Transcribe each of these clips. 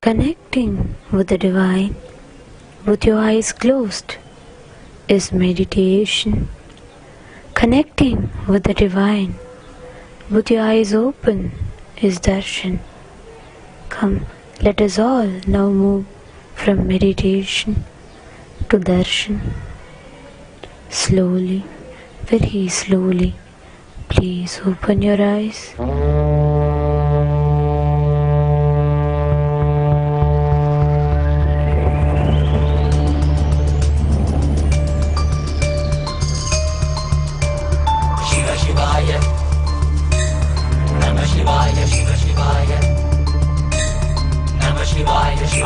Connecting with the divine with your eyes closed is meditation. Connecting with the divine with your eyes open is darshan. Come, let us all now move from meditation to darshan. Slowly, very slowly, please open your eyes.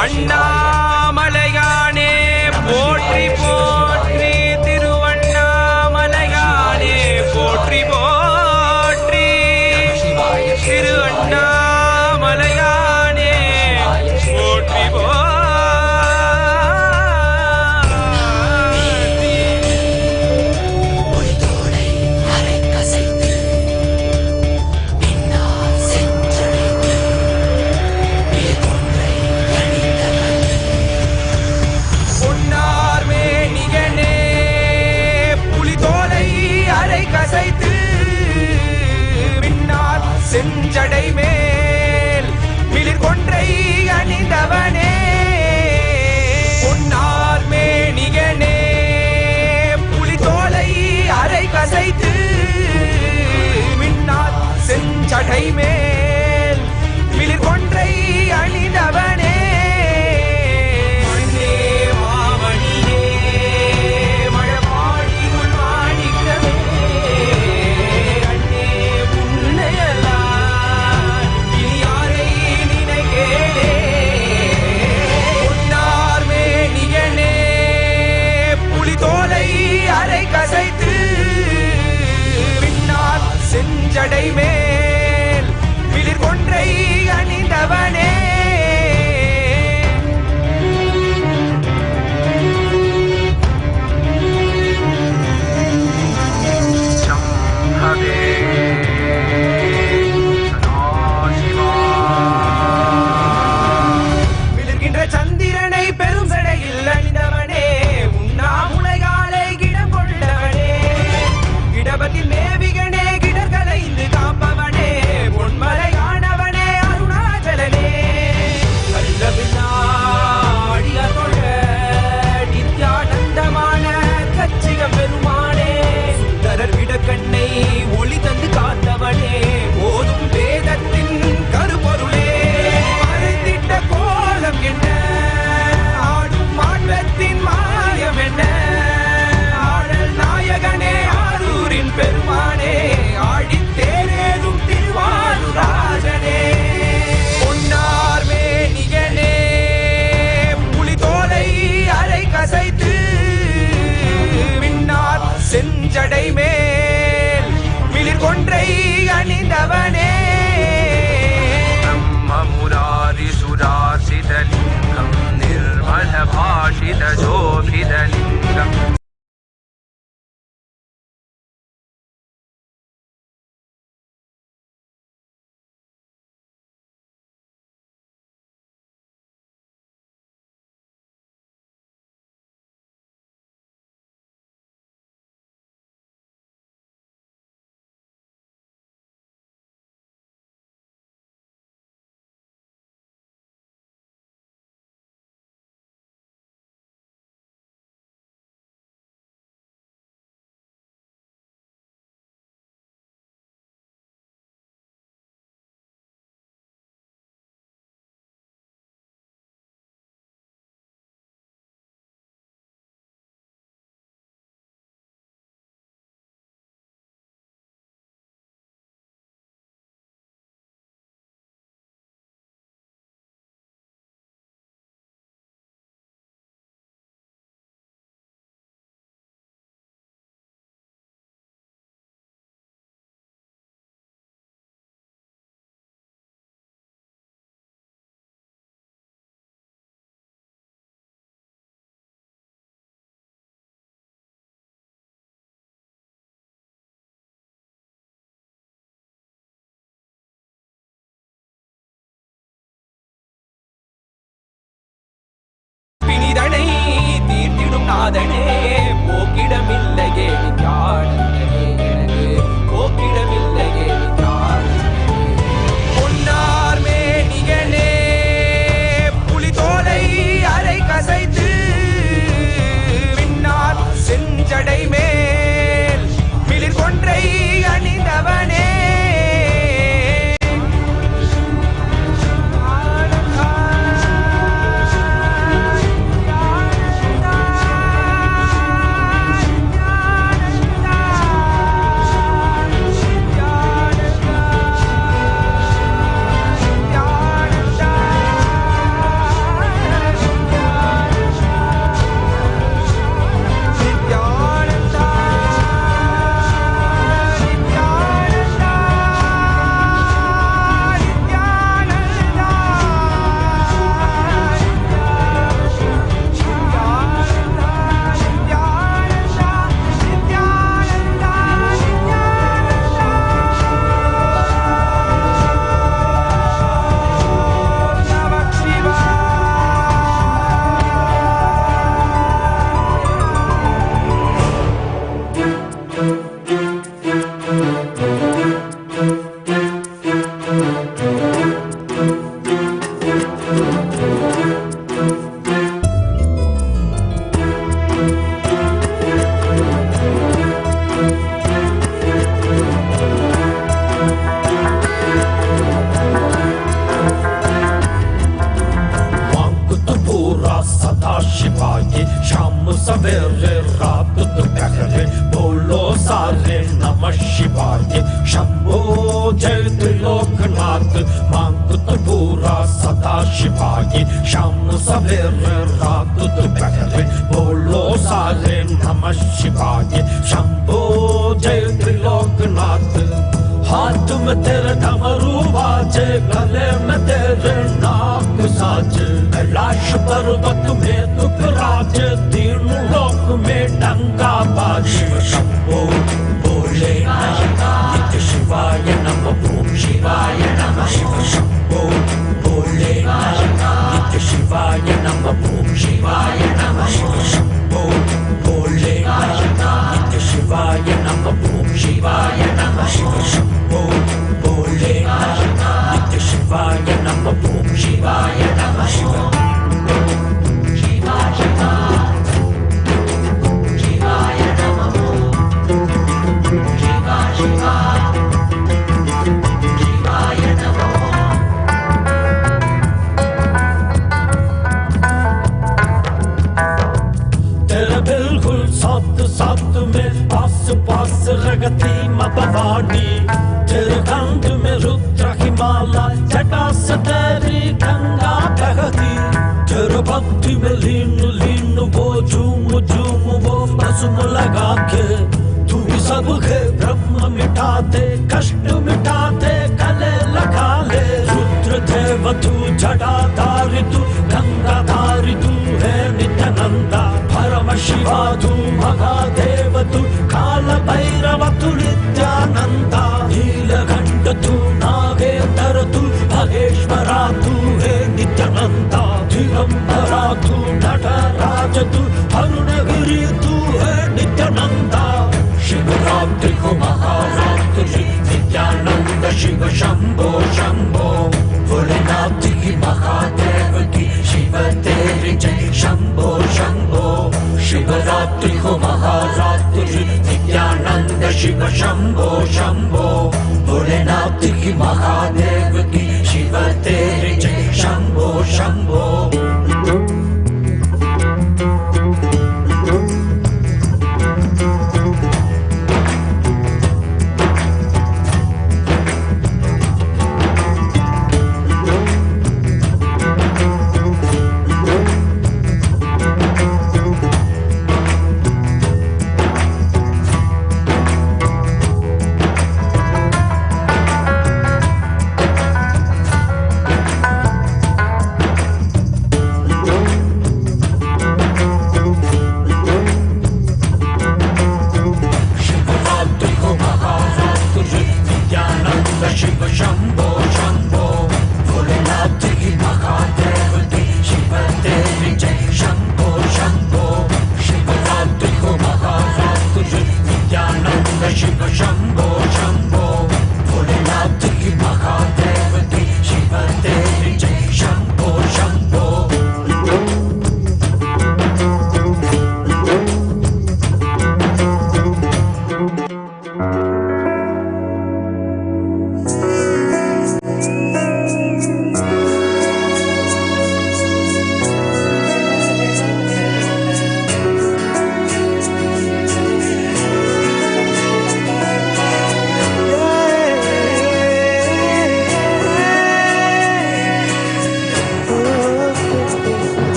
அண்ணாமலையானே போற்றி போற்றி, திருவண்ணாமலையானே போற்றி போற்றி, திரு அண்ணாமலையானே போற்றி செஞ்சடை மேல் மிளிர் கொன்றை அணிந்தவனே, பொன்னார் மேனியனே புலித்தோலை அரை கசைத்து, மின்னார் செஞ்சடை மேல் மிளிர் கொன்றை அணிந்தவனே, மண்ணே மாமணியே மழபாடி உள்வாணிக்கவே, அண்ணே புன்னையலா கசைத்து, பின்னால் செஞ்சடை மேல் மிளிர் கொன்றை அணிந்தவனே, மிளிர்கின்ற சந்திரனை பெரும் சடையில் அணிந்தவனே, உண்ணாமுலைகாலை கிடம் கொண்டவனே, இடபத்தில் மேவிகனே கிடர்களைந்து காப்பவனே, நாதனே போக்கிடமில்லையே நித்யானந்தனே எனக்கு போக்கிடமில்லையே நித்யானந்தனே பொன்னார் மேனியனே புலிதோலை அரை கசைத்து விண்ணார் செஞ்சடை மேல் மிளிர் கொன்றை அணிந்தவனே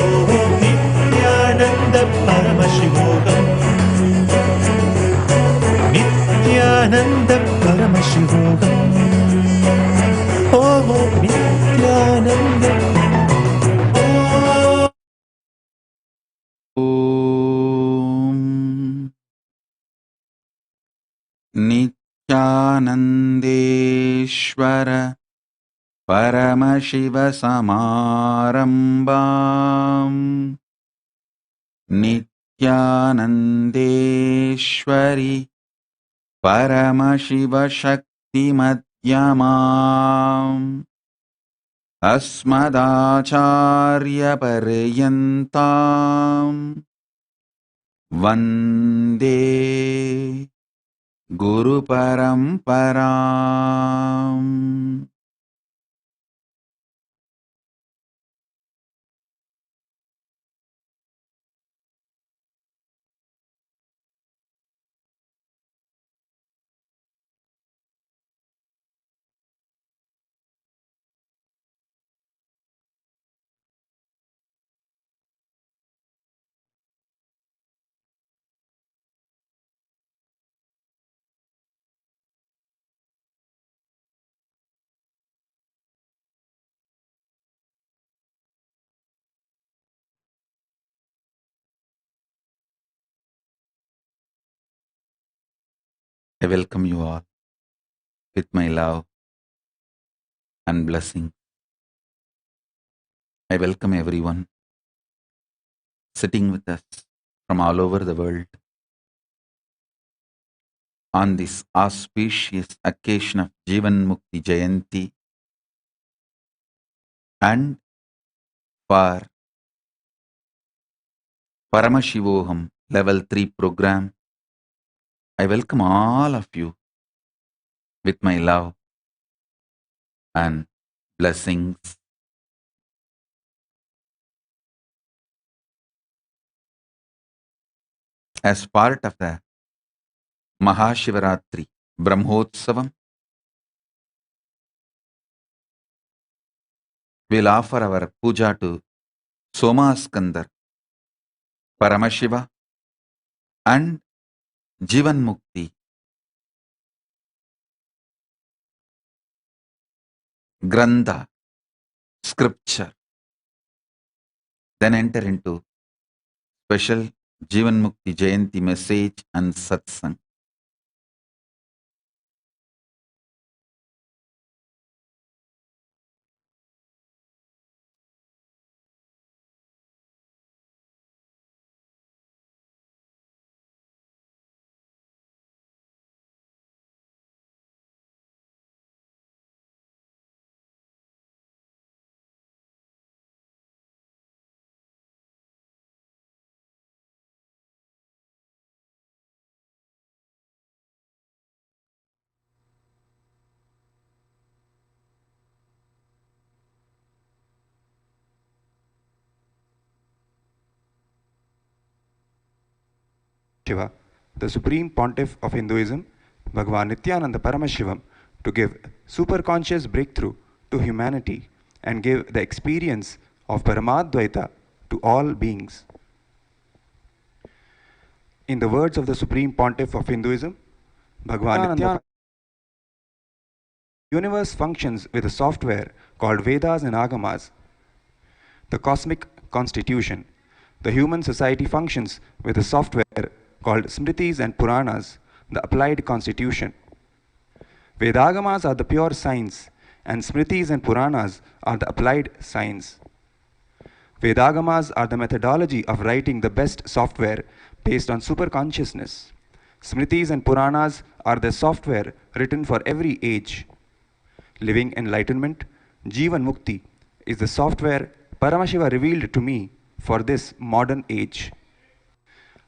Om Nithyananda Paramashivoham. Nithyananda Paramashivoham. Om Nithyananda. Om Nithyanandeshwara Paramashivasamarambam Nithyanandeshwari Paramashivashaktimadhyamam Asmadacharya Paryantam Vande Guru Paramparam. I welcome you all with my love and blessing. I welcome everyone sitting with us from all over the world on this auspicious occasion of Jeevan Mukti Jayanti and for Paramashivoham Level 3 program. I welcome all of you with my love and blessings. As part of the Mahashivaratri Brahmotsavam, we'll offer our puja to Somaskandar, Paramashiva and Jeevan Mukti, Grantha, scripture, then enter into special Jeevan Mukti Jayanti message and satsang. Shiva, the Supreme Pontiff of Hinduism, Bhagavan Nithyananda Paramashivam, to give superconscious breakthrough to humanity and give the experience of Paramadvaita to all beings. In the words of the Supreme Pontiff of Hinduism, Bhagavan Nithyananda, the universe functions with a software called Vedas and Agamas, the cosmic constitution. The human society functions with a software called Smritis and Puranas, the applied constitution. Vedagamas are the pure science, and Smritis and Puranas are the applied science. Vedagamas are the methodology of writing the best software based on superconsciousness. Smritis and Puranas are the software written for every age. Living enlightenment, Jeevan Mukti, is the software Paramashiva revealed to me for this modern age.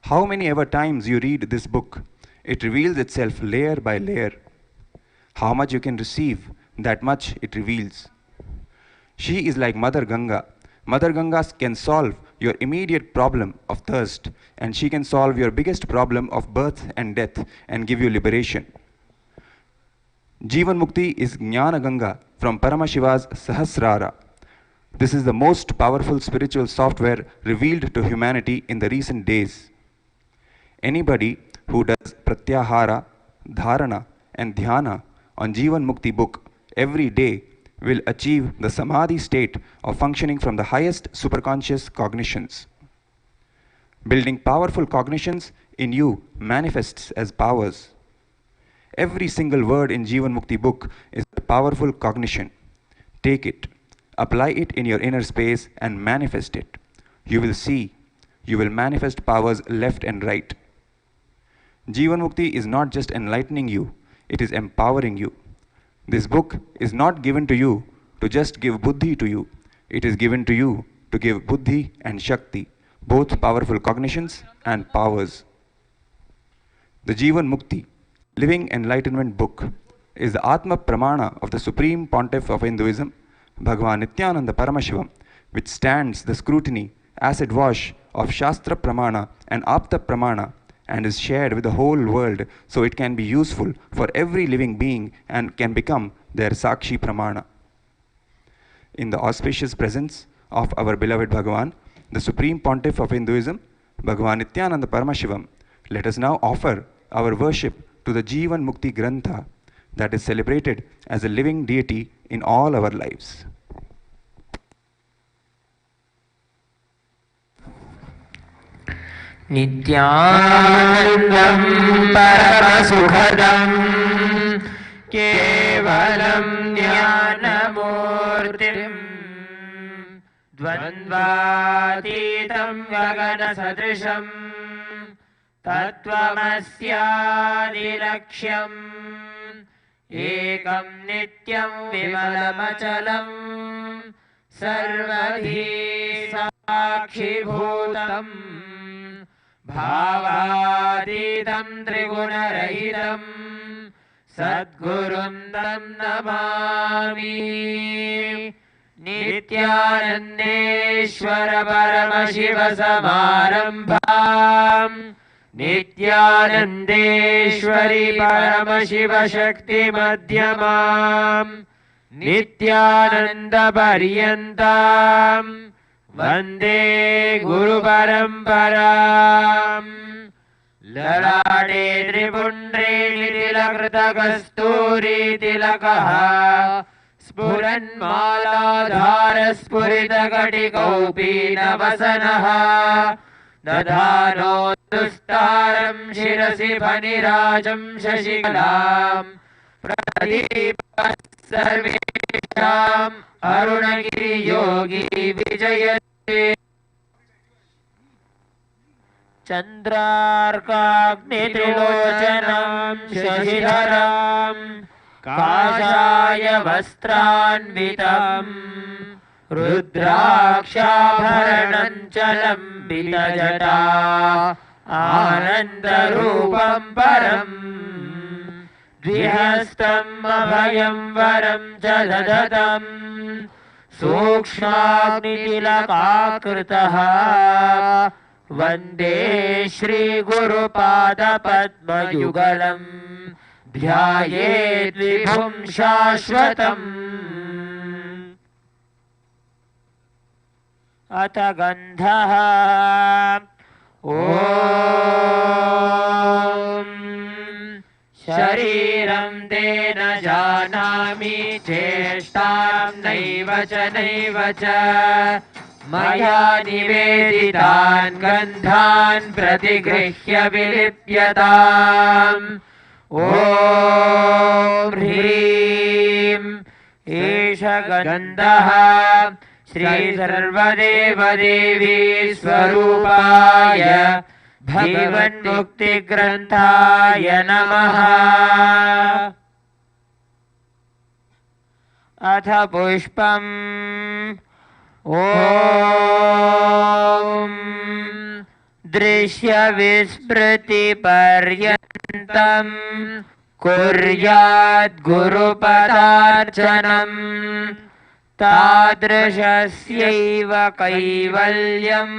How many ever times you read this book, it reveals itself layer by layer. How much you can receive, that much it reveals. She is like Mother Ganga. Mother Ganga can solve your immediate problem of thirst, and she can solve your biggest problem of birth and death and give you liberation. Jeevan Mukti is Jnana Ganga from Paramashiva's Sahasrara. This is the most powerful spiritual software revealed to humanity in the recent days. Anybody who does pratyahara, dharana and dhyana on Jeevan Mukti book every day will achieve the samadhi state of functioning from the highest superconscious cognitions. Building powerful cognitions in you manifests as powers. Every single word in Jeevan Mukti book is a powerful cognition. Take it, apply it in your inner space and manifest it. You will see, you will manifest powers left and right. Jeevan Mukti is not just enlightening you, it is empowering you. This book is not given to you to just give buddhi to you. It is given to you to give buddhi and shakti, both powerful cognitions and powers. The Jeevan Mukti, Living Enlightenment book, is the Atma Pramana of the Supreme Pontiff of Hinduism, Bhagavan Nithyananda Paramashivam, which stands the scrutiny, acid wash of Shastra Pramana and Apta Pramana, and is shared with the whole world so it can be useful for every living being and can become their Sakshi Pramana. In the auspicious presence of our beloved Bhagavan, the Supreme Pontiff of Hinduism, Bhagavan Nithyananda Paramashivam, let us now offer our worship to the Jeevan Mukti Grantha that is celebrated as a living deity in all our lives. Nithyanandam Paramasukhadam Kevalam Jnanamurtim Dvandvatitam Gaganasadrisham Tattvamasyadirlakshyam Ekam Nityam Vimalamachalam Sarvadhi Sakshibhutam Bhavaditam Trigunarahitam Sadgurum Tam Namami Nithyanandeshwara Paramashiva Samarambham Nithyanandeshwari Paramashiva Shakti Madhyamam Nithyananda Paryantam Vande Guru Paramparam Lalade Tripundre Tilakrita Kasturi Tilakaha Spuran Maladhara Spurita Katikaupi Navasanaha Dadhano Dustaram Shirasi Panirajam Shashikalam Pradipas Sarvesham Arunagiri Yogi Vijayate Chandrarkagni Trilochanam Shashidharam Kashaya Vastranvitam Rudrakshabharananchalam Vitajata Anandarupam Param Dvihastam Abhayam Varam Chadadatam Sukshmagnitilakritaha Vande Shri Guru Pada Padma Yugalam Dhyayet Vibhum Shashvatam Atha Gandhaha Om Shariram Dena Janami Cheshtam Naiva Cha Maya Niveditan Gandhan Pratigrihya Vilipyatam Om Hrim Isha Gandaha Shri Sarvadeva Devi Swarupaya Jeevan Mukti Granthaya Namaha Atha Pushpam Om Drishya Vispriti Paryantam Kuryat Guru Padarchanam Tadrishasya Kaivalyam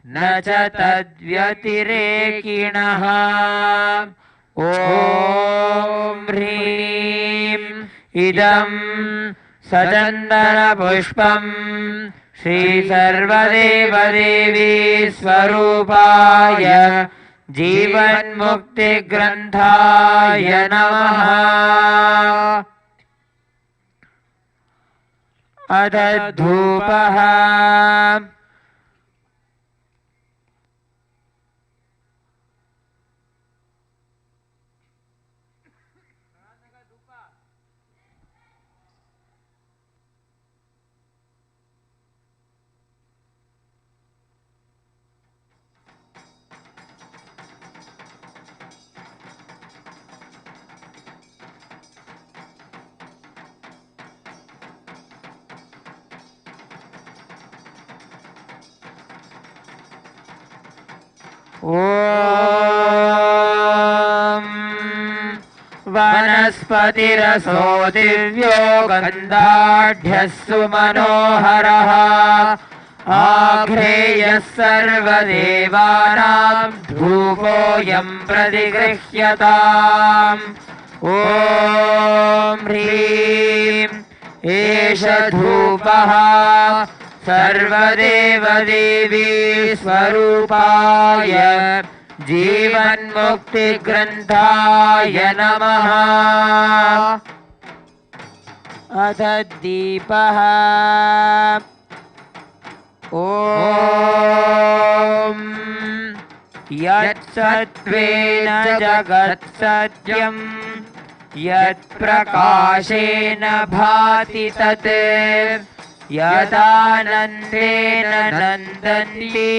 Na cha tadvyatirekinaha Om Hrim Idam सचन्दनपुष्पम् श्रीसर्वदेवदेवी स्वरूपाय जीवन्मुक्तिग्रन्थाय नमः। अथ धूपः। ॐ वनस्पतिरसो दिव्यो गन्धाढ्यः सुमनोहरः आघ्रेयः सर्वदेवानां धूपोऽयं प्रतिगृह्यताम्। ॐ ह्रीं एष धूपः सर्वदेवदेवी स्वरूपाय जीवन्मुक्तिग्रन्थाय नमः। अथ दीपः। ॐ यत्सत्त्वेन जगत्सत्यं यत्प्रकाशेन भाति तत् यदानन्देन नन्दन्ति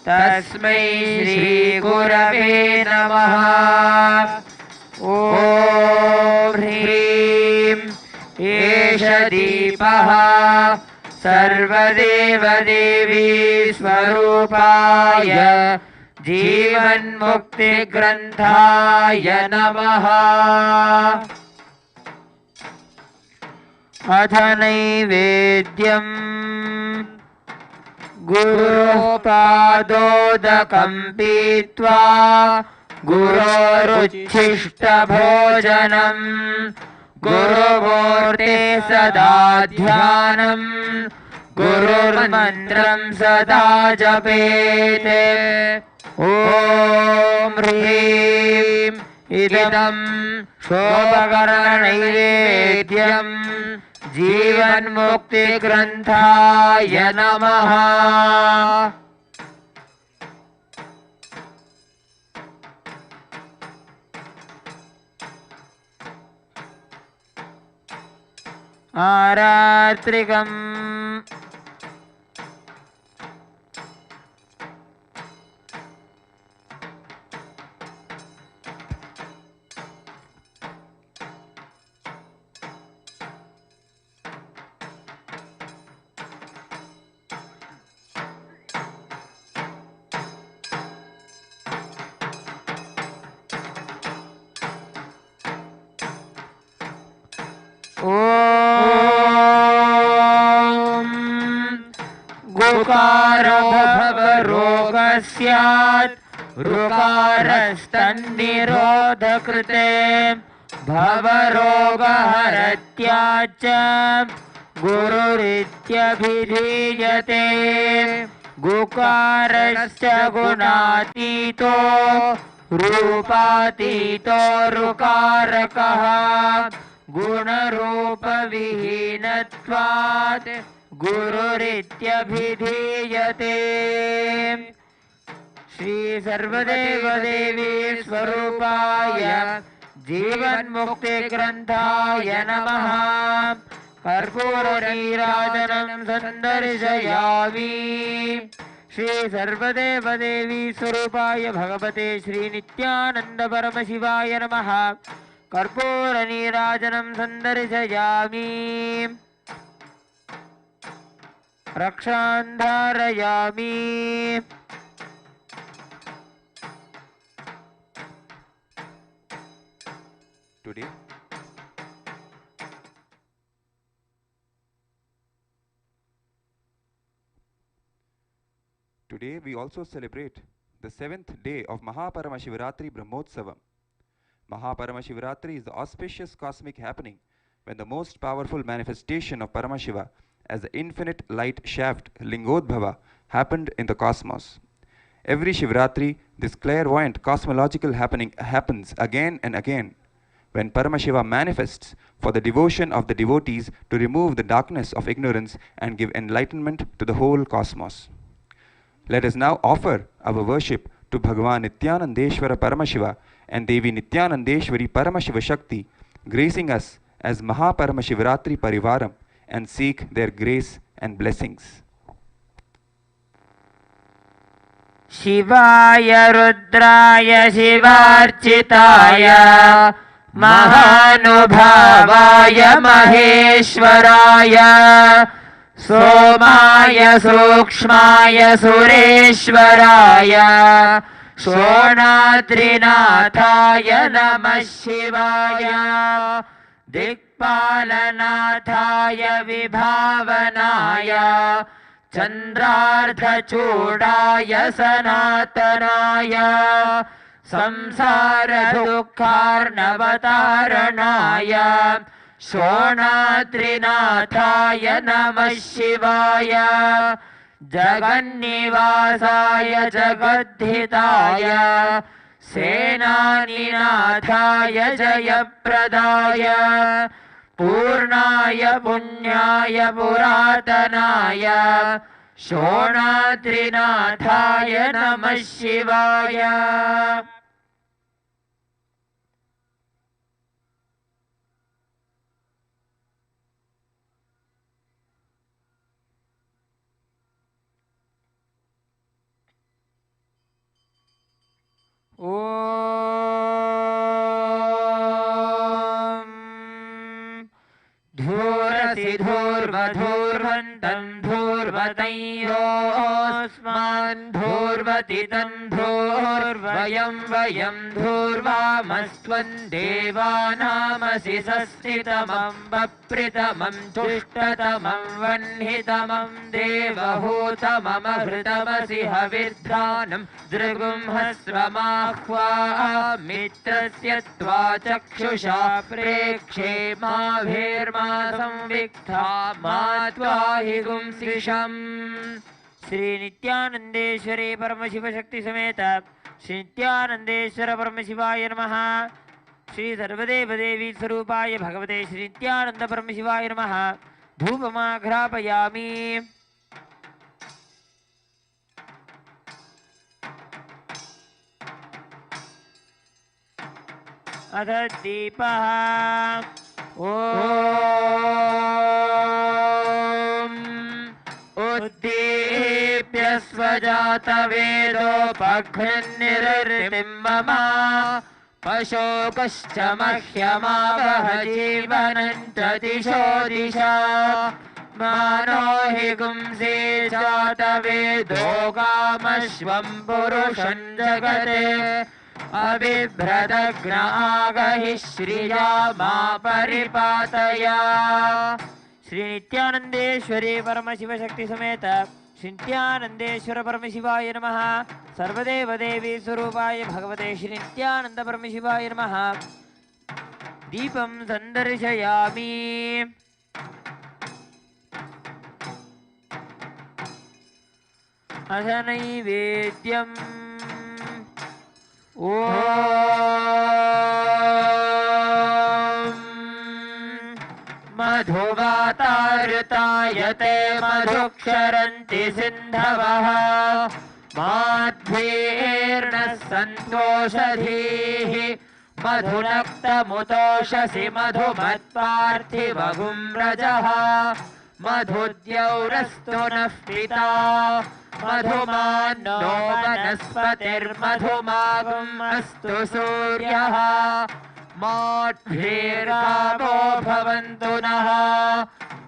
तस्मै श्रीगुरवे नमः। ॐ ह्रीं एष दीपः सर्वदेवदेवी स्वरूपाय जीवन्मुक्तिग्रन्थाय नमः। अथ नैवेद्यम्। गुरोपादोदकं पीत्वा गुरोरुच्छिष्टभोजनं गुरुमूर्ते सदा ध्यानं गुरुर्मन्त्रं सदा जपेत्। ॐ ह्रीं इदं शोभकरणनैवेद्यम् जीवन्मुक्तिग्रन्थाय नमः। आरात्रिकम्। ऋकारो भवरोगस्यात् ऋकारस्तन्निरोधकृते भवरोगहरत्याच्च गुरुरित्यभिधीयते। गुकारश्च गुणातीतो रूपातीतो ऋकारकः गुणरूपविहीनत्वात् गुरुरित्यभिधीयते। श्री सर्वदेवदेवी स्वरूपाय जीवन्मुक्तिग्रन्थाय नमः। कर्पूरनीराजनं सन्दर्शयामि। श्री सर्वदेवदेवी स्वरूपाय भगवते श्री नित्यानंद परमशिवाय नमः। कर्पूरनीराजनं सन्दर्शयामि। रक्षां धारयामि। Today we also celebrate the 7th day of Paramashivaratri Brahmotsavam. Paramashivaratri is the auspicious cosmic happening when the most powerful manifestation of Paramashiva as the infinite light shaft Lingodbhava happened in the cosmos. Every Shivratri, this clairvoyant cosmological happening happens again and again when Paramashiva manifests for the devotion of the devotees to remove the darkness of ignorance and give enlightenment to the whole cosmos. Let us now offer our worship to Bhagavan Nithyanandeshwara Paramashiva and Devi Nithyanandeshwari Paramashiva Shakti, gracing us as Mahaparamashivaratri Parivaram, and seek their grace and blessings. Shivaya Rudraya Shivarchitaya Mahanubhavaya Maheshwaraya Somaya Sukshmaya Sureshwaraya Shonadrinathaya Namah Shivaya Dikpalanathaya Vibhavanaya Chandrardhachudaya Sanatanaya Samsara Dukkharnavataranaya Shonadrinathaya Namah Shivaya Jagannivasaya Jagadhitaya Senaninathaya Jayapradaya Purnaya Punyaya Puratanaya Shonadrinathaya Namah Shivaya. Om Dhurasi Dhurvadhurvantam Dhurvatayosman Dhurvatitam Dhurvayam Vayam Dhurvamastvan Devanamasi Sastitamam Vapritamam Tushtatamam Vanhitamam Devahutamam Ahritamasi Havidhanam Drigum Hasramahva Mitrasya Tva Chakshusha Prekshe Mavirma Samviktha Matvahigum Sisham. Shri Nithyanandeshwari Paramashiva Shakti Sameta Shri Nithyanandeshwara Paramashivaya Namaha. Shri Sarvadeva Devi Sarupaya Bhagavate Shri Nithyananda Paramashivaya Namaha. Dhupamagrapayami. Atha Deepaha Om Uddipya Svajata Vedo Pakhannirritim Mama Pashokascha Mahyamavaha Jeevananta Disho Disha Manohi Gumse Jata Vedo Kamashvam Purushan Jagate Abhibhradagnaagahi Shriya Ma Paripataya. Shri Nithyanandeshwari Paramashiva Shakti Sameta Shri Nithyanandeshwara Paramashivaya Namaha. Sarvadeva Devi Surupaya Bhagavate Shri Nithyananda Paramashivaya Namaha. Deepam Sandarshayami. Adhanaivedyam Om Madhuvatartayate madhuksharanti sindhavaha madhvirna santoshadhihi madhunaktamutoshasi madhumatparthivagum rajaha madhudyaurastu nafpita madhumano vanaspatirmadhumagum astu suryaha madhvirkamo bhavantu naha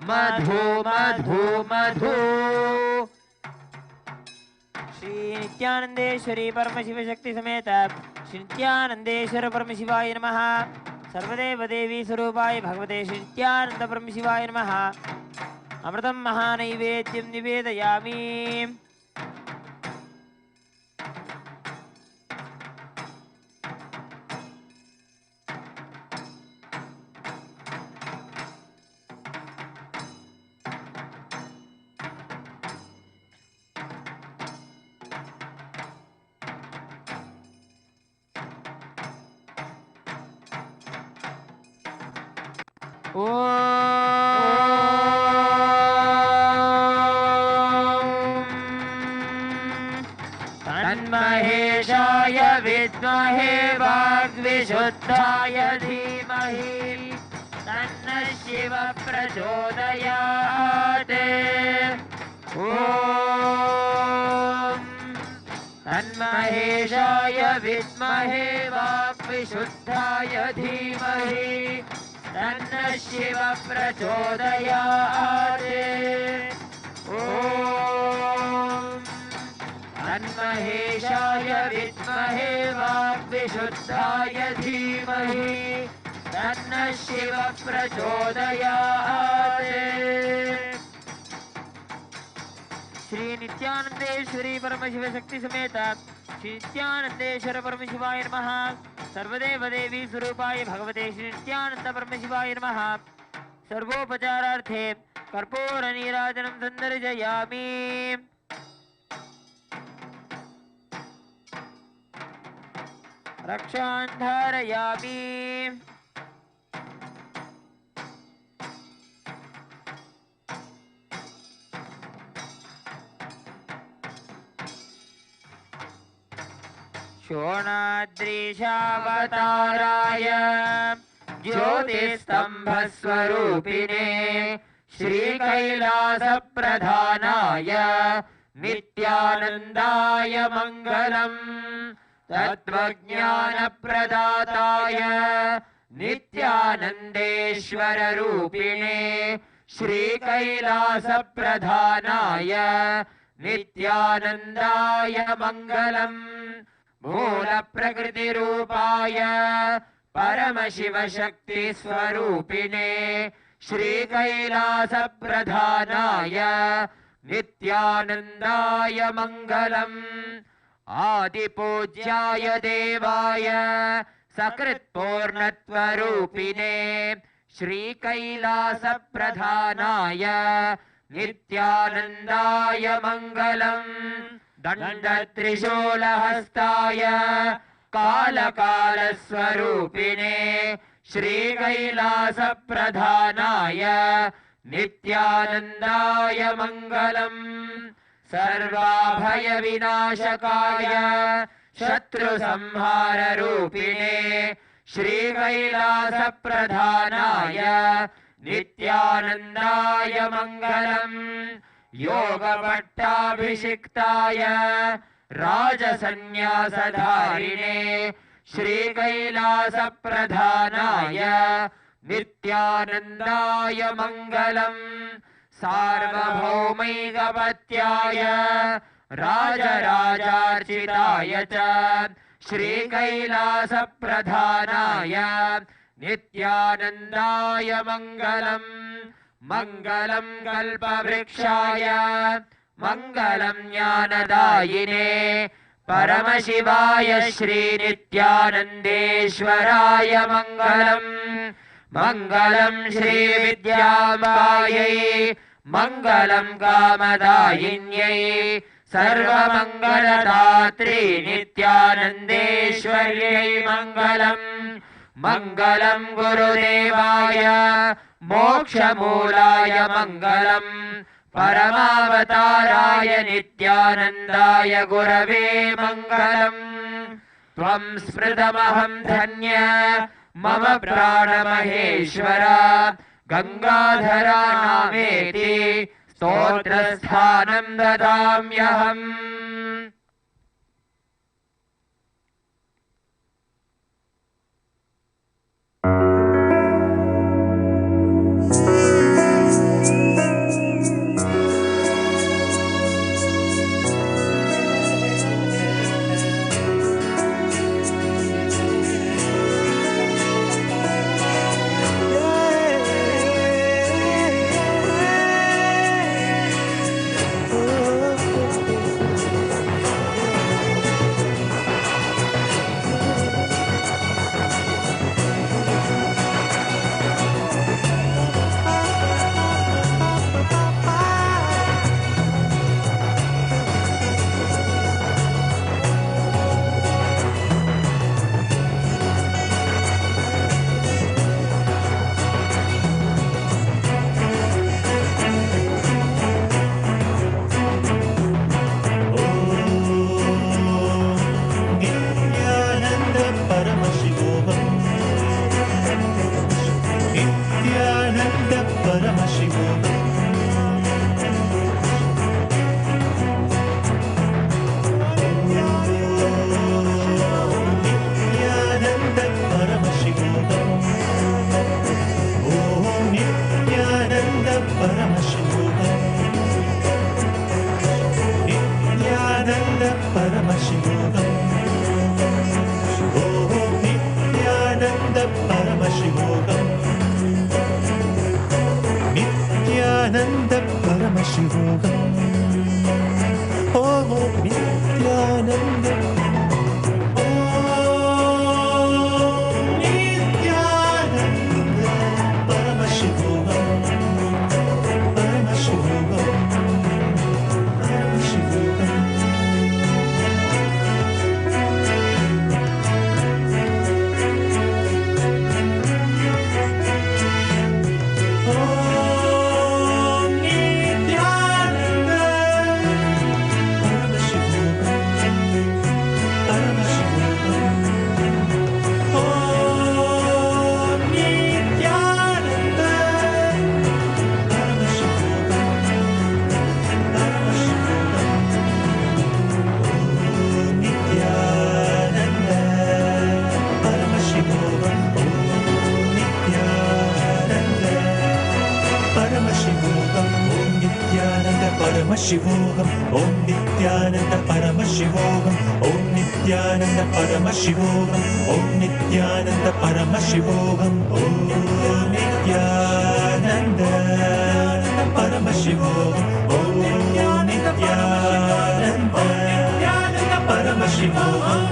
madhu madhu madhu. Shri Nithyanandeshwari Paramashiva Shakti Sameta Shri Nithyanandeshwara Paramashivaya Namaha. Sarvadeva Devi Sarupaya Bhagavate Shri Nithyananda Paramashivaya Namaha. Amritam Mahanaivedyam Nivedayami. तन्महेशाय विद्महे वाग्विशुद्धाय धीमहि तन्नः शिवः प्रचोदयात्। ॐ तन्महेशाय विद्महे वाग्विशुद्धाय धीमहि तन्नः शिवः प्रचोदयात्। ॐ तन्महेशाय विद्महे वाग्विशुद्धाय धीमहि तन्नः शिवः प्रचोदयात्। श्री नित्यानंदेश्वरी परमशिव शक्ति समेत श्री नित्यानंदेश्वर परमशिवाय नमः। सर्वदेव देवी स्वरूपाय भगवते श्री नित्यानंद परमशिवाय नमः। सर्वोपचारार्थे कर्पूर नीराजनं सन्दर्शयामि। रक्षां धारयामि। शोणाद्रीशावताराय ज्योतिस्तंभस्वरूपिणे श्रीकैलासप्रधानाय नित्यानन्दाय मङ्गलम्। तत्त्वज्ञानप्रदाताय नित्यानन्देश्वररूपिणे श्रीकैलासप्रधानाय नित्यानन्दाय मङ्गलम्। मूलप्रकृतिरूपाय परमशिवशक्तिस्वरूपिणे श्रीकैलासप्रधानाय नित्यानन्दाय मङ्गलम्। आदिपूज्याय देवाय सकृत्पूर्णत्वरूपिणे श्रीकैलासप्रधानाय नित्यानन्दाय मङ्गलम्। दण्डत्रिशूलहस्ताय कालकालस्वरूपिणे श्रीकैलासप्रधानाय नित्यानन्दाय मङ्गलम्। सर्वाभयविनाशकाय शत्रुसंहाररूपिणे श्रीकैलासप्रधानाय नित्यानन्दाय मङ्गलम्। योगपट्टाभिषिक्ताय राजसन्न्यासधारिणे श्रीकैलासप्रधानाय नित्यानन्दाय मङ्गलम्। सार्वभौमैकपत्याय राजराजार्चिताय च श्रीकैलासप्रधानाय नित्यानन्दाय मङ्गलम्। मङ्गलं कल्पवृक्षाय मङ्गलं ज्ञानदायिने परमशिवाय श्रीनित्यानन्देश्वराय मङ्गलम्। मङ्गलं श्रीविद्याम्बायै मङ्गलं कामदायिन्यै सर्वमङ्गलदात्री नित्यानन्देश्वर्यै मङ्गलम्। मङ्गलं गुरुदेवाय मोक्षमूलाय मङ्गलम्। परमावताराय नित्यानन्दाय गुरवे मङ्गलम्। त्वं स्मृतमहं धन्य मम प्राणमहेश्वर गङ्गाधरा नामेति स्तोत्रस्थानं ददाम्यहम्। Paramashivoham, Om Nithyananda Paramashivoham, Om Nithyananda Paramashivoham, Om Nithyananda Paramashivoham, Om Nithyananda Paramashivoham, Om Nithyananda Paramashivoham.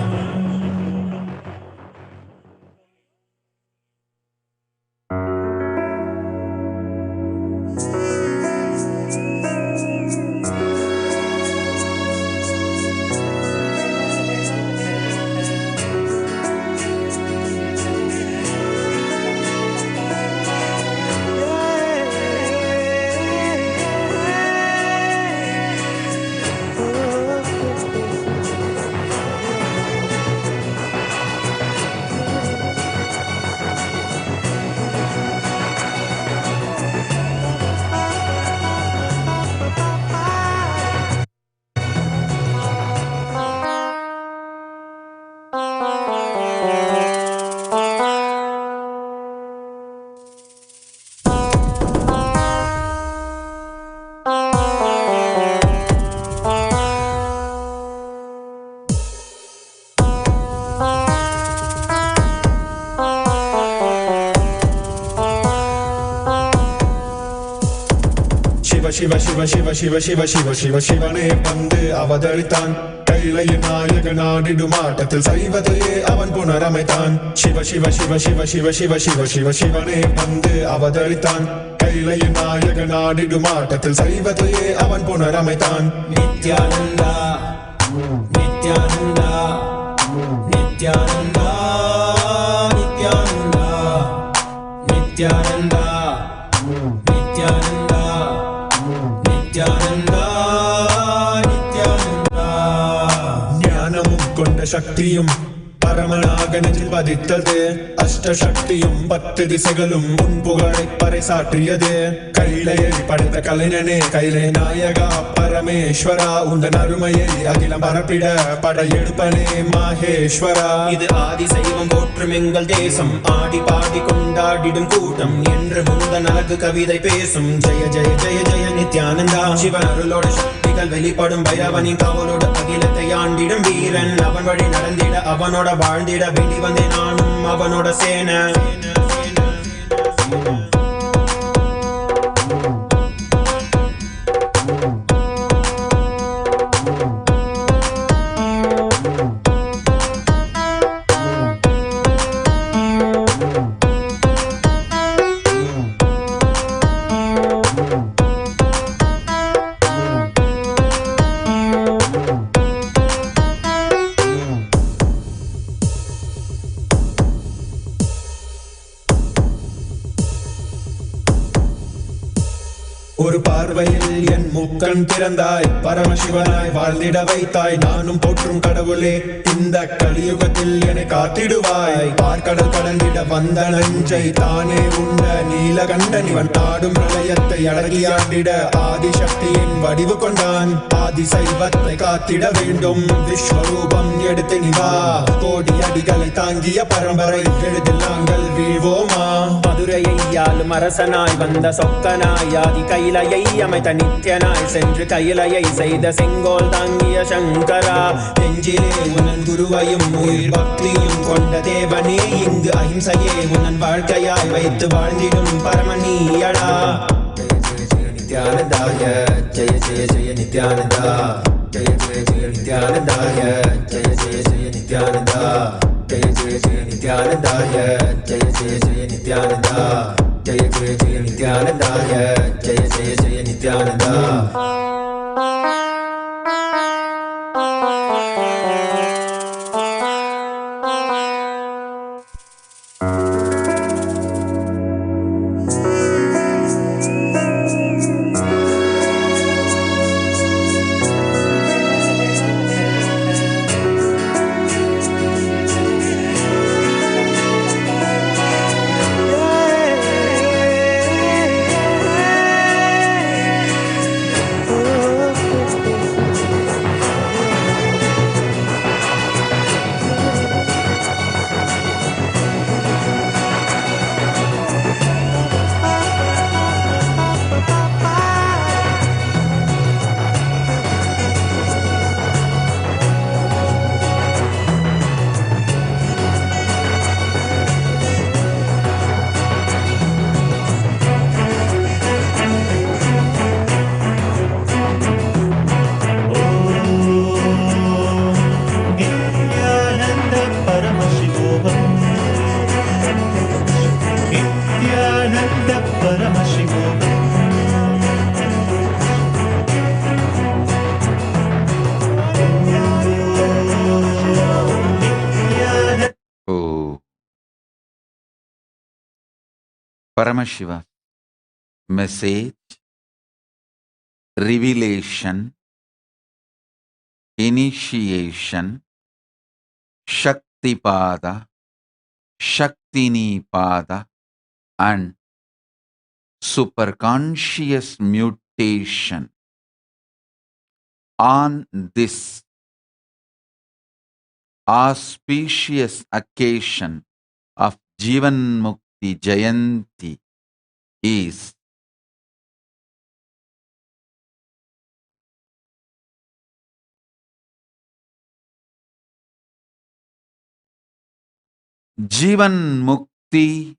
Shiva Shiva Shiva Shiva Shiva Shiva Shiva Shivane வந்து அவதரித்தான் கைலையின் நாயகனாடிடும் ஆட்டத்தில் சைவத்தையே அவன் புனரமைத்தான் Shiva Shiva Shiva Shiva Shiva Shiva Shiva Shiva Shivane வந்து அவதரித்தான் கைலையின் நாயகனாடிடும் ஆட்டத்தில் சைவத்தையே அவன் புனரமைத்தான் நித்யானந்தா நித்யானந்தா நித்யானந்தா நித்யானந்தா நித்யானந்தா நித்யானந்தா நித்யானந்தா நித்யானந்தா ஞானமும் கொண்ட சக்தியும் பரமனாக நெஞ்சில் பதித்தது அஷ்டசக்தியும் 10 திசைகளும் உன் புகழை பறைசாற்றியது கைலையை படைத்த கலைஞனே கைலை நாயகா பரமேஸ்வரா உந்தன் அருமையை அகிலம் பரப்பிட படையெடுப்பனே மாஹேஸ்வரா இது ஆதி சைவம் போற்றும் எங்கள் தேசம் ஆடி பாடி கொண்டாடிடும் கூட்டம் என்று முந்தன் அழகு கவிதை பேசும் ஜெய ஜெய ஜெய ஜெய நித்யானந்தா சிவன் அருளோட சக்திகள் வெளிப்படும் பைரவனின் காவலோடு அகிலத்தை ஆண்டிடும் வீரன் அவன் வழி நடந்திட அவனோட வாழ்ந்திட வேண்டி வந்தேன் நானும் அவனோட சேன ஒரு பார்வையில் என் முக்கண் திறந்தாய் பரமசிவனாய் வாழ்ந்திட வைத்தாய் நானும் போற்றும் கடவுளே இந்த கலியுகத்தில் என்னை காத்திடுவாய் பார்க்கடல் கடந்திட வந்த நஞ்சை தானே உண்ட நீலகண்டன் இவன் தாடும் பிரளயத்தை அடக்கியாண்டிட ஆதிசக்தியின் வடிவு கொண்டான் ஆதி சைவத்தை காத்திட வேண்டும் விஸ்வரூபம் எடுத்து நிவா கோடி அடிகளை தாங்கிய பரம்பரை எழுதில் நாங்கள் வீழ்வோமா மதுரையை ஆளும் அரசனாய் வந்த சொக்கனாய் ஆதி கைலையை அமைத்த நித்யனாய் சென்று கைலையை செய்த செங்கோல் தாங்கிய சங்கரா நெஞ்சிலே உனன் குருவையும் உயிர் பக்தியும் கொண்ட தேவனே இங்கு அஹிம்சையே உனன் வாழ்க்கையாய் வைத்து வாழ்ந்திடும் பரமணியடா நித்யானந்தாய Jaya Jaya Jaya Nithyananda Jaya Jaya Jaya நித்யானந்தாய Jaya Jaya Jaya Nithyananda Jaya Jaya Jaya நித்யானந்தாய Jaya Jaya Jaya Nithyananda Jaya Jaya Jaya நித்யானந்தாய Jaya Jaya Jaya Nithyananda Paramashiva message, revelation, initiation, Shaktipada, Shaktinipada, and superconscious mutation. On this auspicious occasion of Jeevan Mukti Jayanti is Jeevan Mukti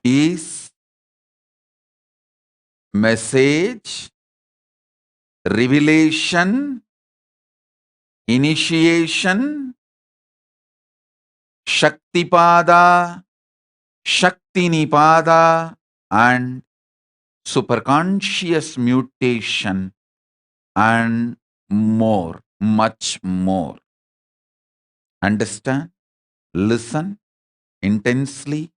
is message, revelation, initiation, Shaktipada, Shaktinipada, and superconscious mutation, and more, much more. Understand? Listen intensely.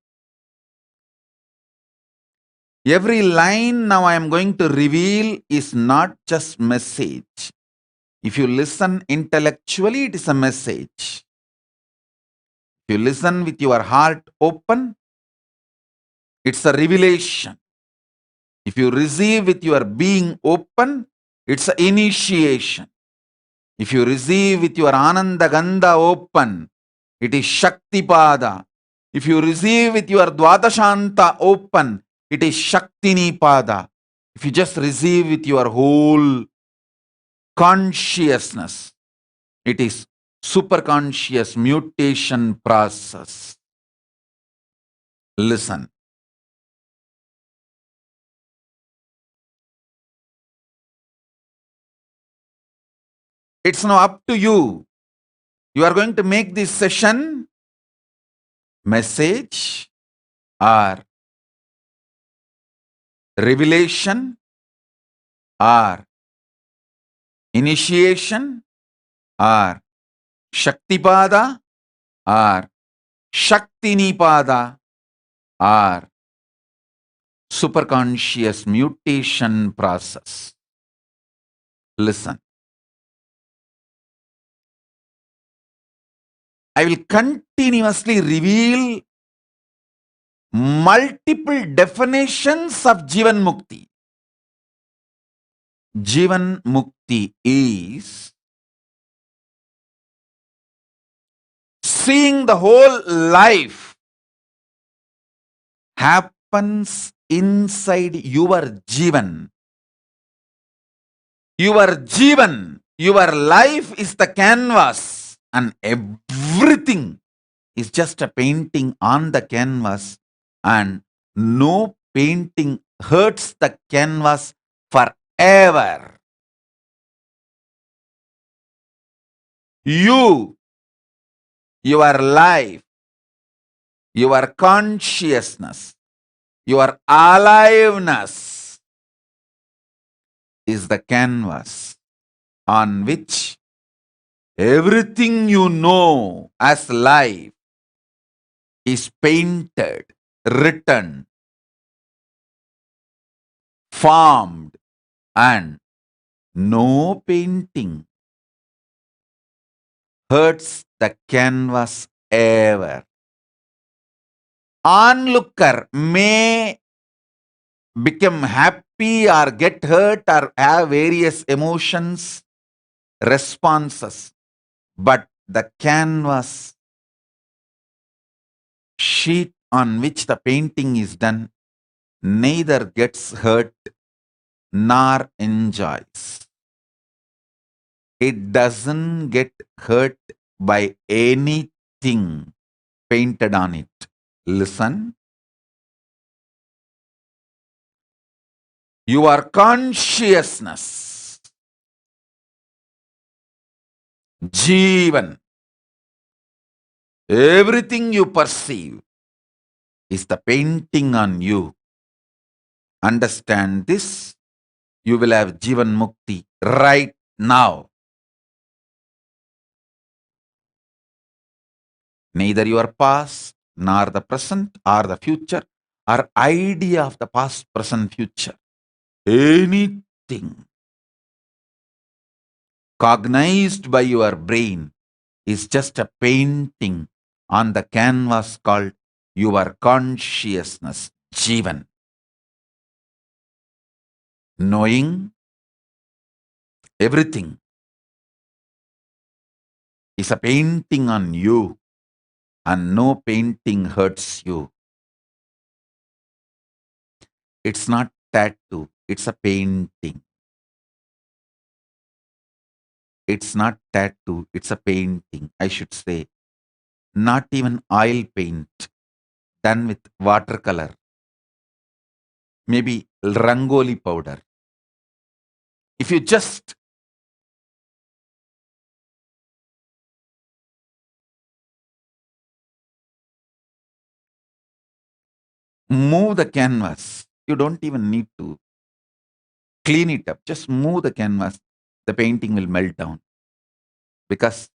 Every line now I am going to reveal is not just message. If you listen intellectually, it is a message. If you listen with your heart open, it's a revelation. If you receive with your being open, it's an initiation. If you receive with your Ananda Gandha open, it is Shaktipada. If you receive with your Dvadashanta open, it is Shaktinipada. If you just receive with your whole consciousness, it is superconscious mutation process. Listen. It's now up to you. You are going to make this session message or revelation or initiation or Shaktipada or Shaktinipada or superconscious mutation process. Listen. I will continuously reveal multiple definitions of Jeevan Mukti. Jeevan Mukti is seeing the whole life happens inside your Jeevan. Your Jeevan, your life is the canvas. And everything is just a painting on the canvas, and no painting hurts the canvas forever. You, your life, your consciousness, your aliveness is the canvas on which everything you know as life is painted, written, formed, and no painting hurts the canvas ever. Onlooker may become happy or get hurt or have various emotions, responses, but the canvas sheet on which the painting is done neither gets hurt nor enjoys. It doesn't get hurt by anything painted on it. Listen. Your consciousness, Jeevan, everything you perceive is the painting on you. Understand this, you will have Jeevan Mukti right now. Neither your past nor the present or the future or idea of the past, present, future. Anything cognized by your brain is just a painting on the canvas called your consciousness, Jeevan. Knowing everything is a painting on you, and no painting hurts you. It's not tattoo, it's a painting. It's not tattoo, it's a painting. I should say, not even oil paint done with watercolor, maybe rangoli powder. If you just move the canvas, you don't even need to clean it up. Just move the canvas, the painting will melt down because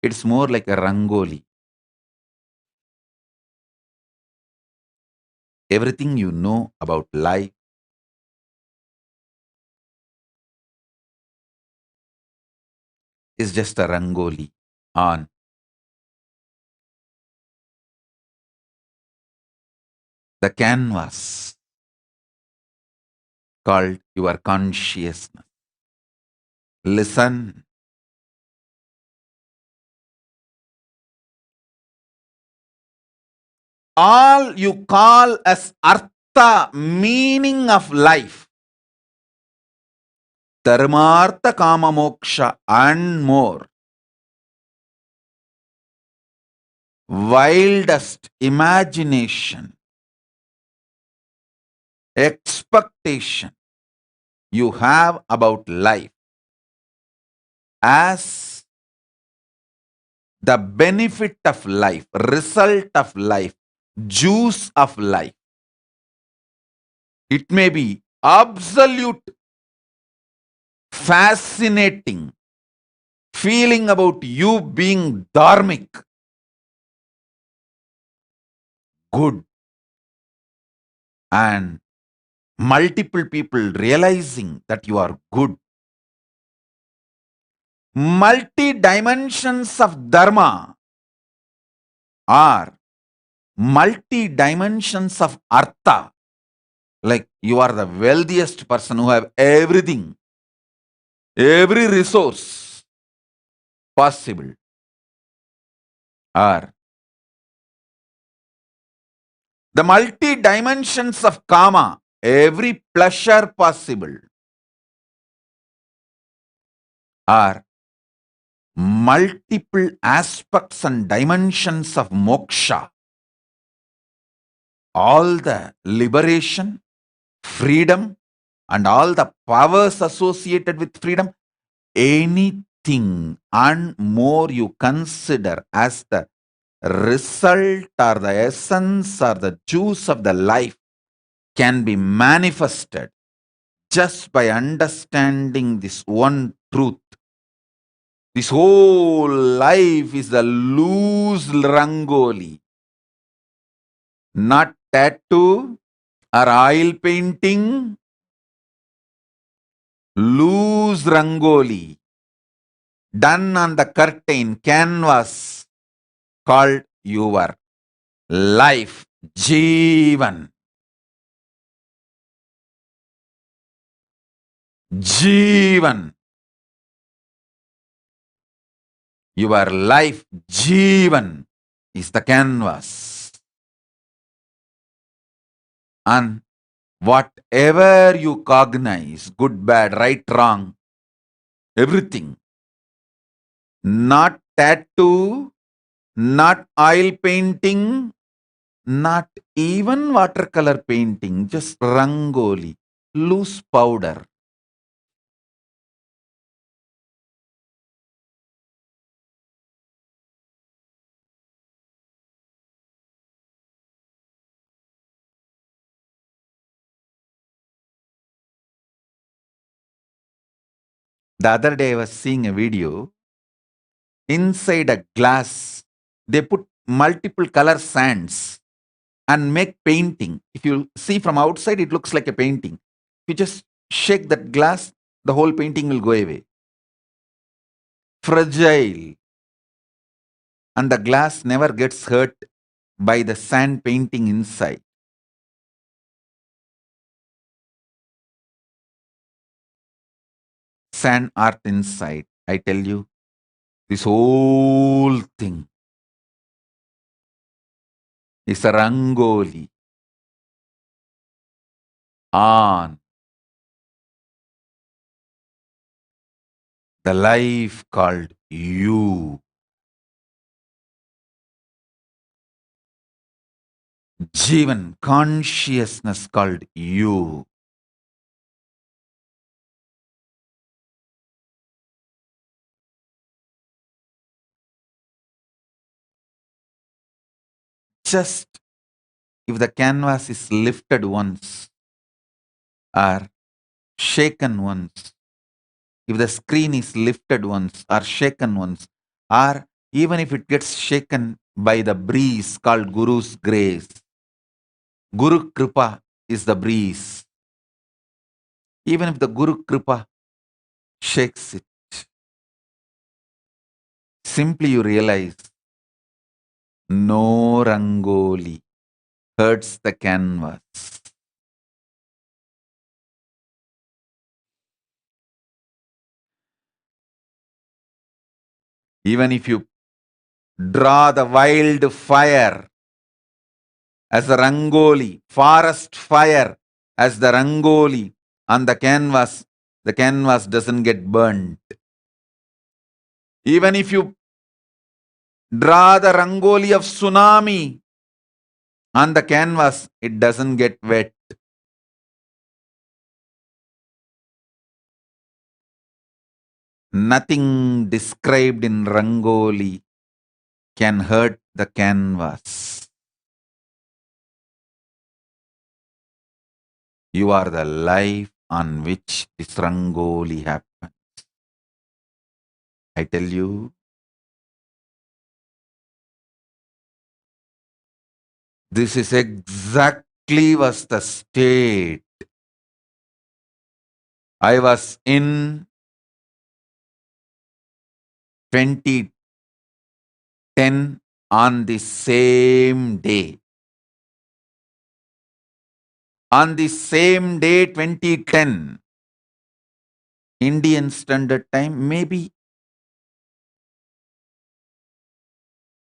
it's more like a rangoli. Everything you know about life is just a rangoli on the canvas called your consciousness. Listen. All you call as artha, meaning of life, dharmartha kama moksha and more, wildest imagination, expectation you have about life as the benefit of life, result of life, juice of life. It may be absolute fascinating feeling about you being dharmic, good, and multiple people realizing that you are good. Multi dimensions of dharma are multi dimensions of artha. Like you are the wealthiest person who have everything, every resource possible, or the multi dimensions of kama, every pleasure possible, are multiple aspects and dimensions of moksha. All the liberation, freedom, and all the powers associated with freedom, anything and more you consider as the result or the essence or the juice of the life can be manifested just by understanding this one truth. This whole life is a loose rangoli, not tattoo or oil painting, loose rangoli done on the curtain canvas called your life, Jeevan. Jeevan. Your life, Jeevan, is the canvas. And whatever you cognize, good, bad, right, wrong, everything, not tattoo, not oil painting, not even watercolor painting, just rangoli, loose powder. The other day I was seeing a video. Inside a glass, they put multiple color sands and make painting. If you see from outside, it looks like a painting. If you just shake that glass, the whole painting will go away. Fragile. And the glass never gets hurt by the sand painting inside. Sand art inside. I tell you, this whole thing is a rangoli on the life called you. Jeevan, consciousness called you. Just if the canvas is lifted once or shaken once, if the screen is lifted once or shaken once, or even if it gets shaken by the breeze called Guru's grace, Guru Kripa is the breeze. Even if the Guru Kripa shakes it, simply you realize no rangoli hurts the canvas. Even if you draw the wildfire as a rangoli, forest fire as the rangoli on the canvas doesn't get burnt. Even if you draw the rangoli of tsunami on the canvas, it doesn't get wet. Nothing described in rangoli can hurt the canvas. You are the life on which this rangoli happens. I tell you, this is exactly was the state I was in 2010 on the same day. On the same day, 2010, Indian Standard Time, maybe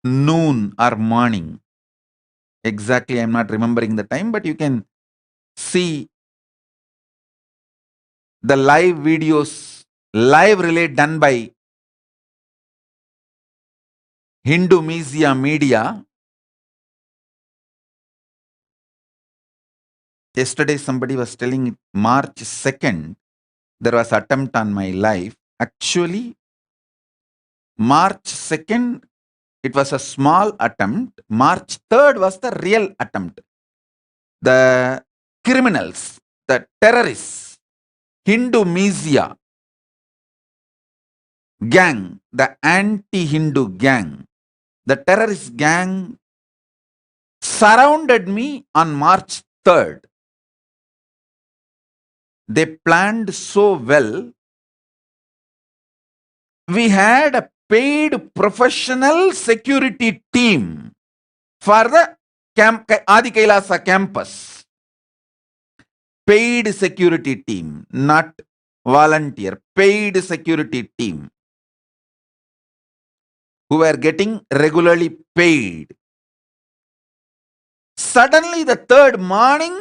noon or morning. Exactly, I'm not remembering the time, but you can see the live videos, live relay done by Hindu media. Yesterday, somebody was telling it, March 2nd, there was attempt on my life. Actually, March 2nd, it was a small attempt. March 3rd was the real attempt. The criminals, the terrorists, Hindu media gang, the anti-Hindu gang, the terrorist gang surrounded me on March 3rd. They planned so well. We had a paid professional security team for the Adi Kailasa campus. Paid security team, not volunteer, paid security team who were getting regularly paid. Suddenly, the third morning,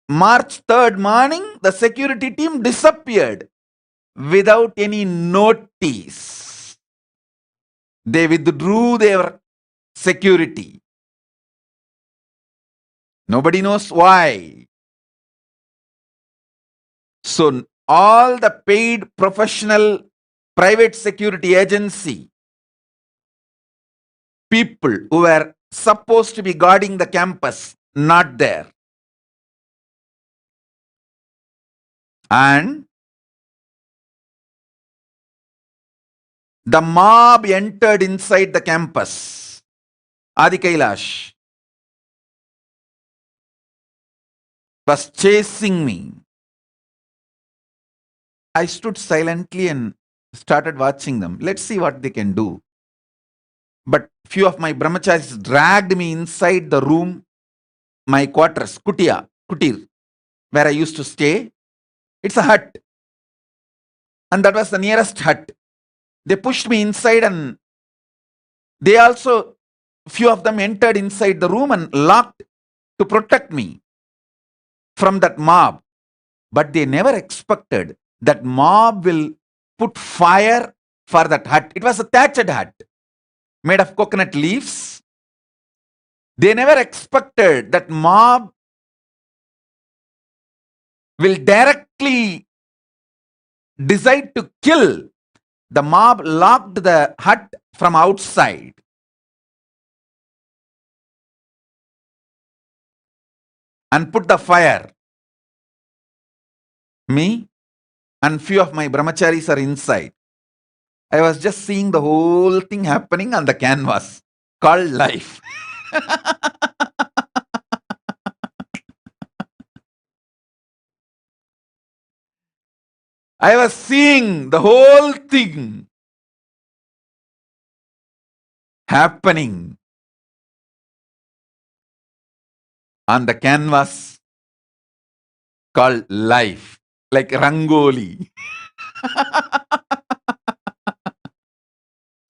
March 3rd morning, the security team disappeared without any notice. They withdrew their security. Nobody knows why. So, all the paid professional private security agency people who were supposed to be guarding the campus, not there. And the mob entered inside the campus. Adi Kailash was chasing me. I stood silently and started watching them. Let's see what they can do. But few of my brahmacharis dragged me inside the room, my quarters, kutir, where I used to stay. It's a hut. And that was the nearest hut. They pushed me inside, and they also, few of them entered inside the room and locked to protect me from that mob. But they never expected that mob will put fire for that hut. It was a thatched hut made of coconut leaves. They never expected that mob will directly decide to kill. The mob locked the hut from outside. And put the fire. Me and few of my brahmacharis are inside. I was just seeing the whole thing happening on the canvas called life. I was seeing the whole thing happening on the canvas called life, like Rangoli.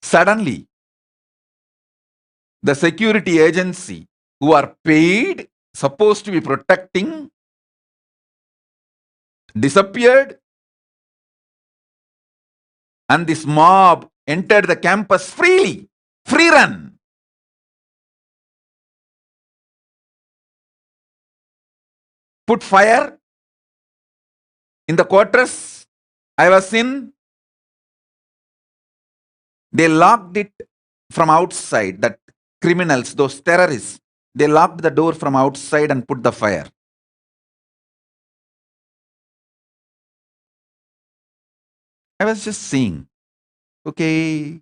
Suddenly, the security agency who are paid, supposed to be protecting, disappeared, and this mob entered the campus freely, free run. Put fire in the quarters I was in. They locked it from outside. That criminals, those terrorists, they locked the door from outside and put the fire. I was just seeing. Okay.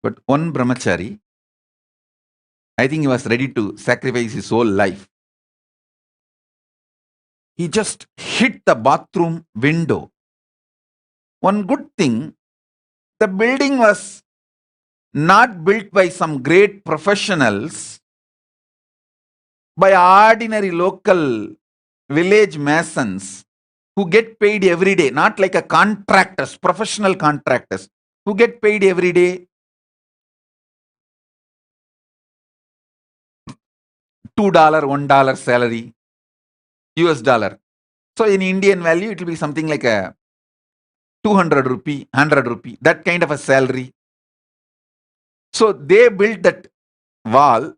But one brahmachari, I think he was ready to sacrifice his whole life. He just hit the bathroom window. One good thing, the building was not built by some great professionals, by ordinary local village masons who get paid every day, not like a contractors, professional contractors who get paid every day $2, $1 salary, US dollar. So in Indian value, it will be something like a 200 rupee, 100 rupee, that kind of a salary. So they built that wall.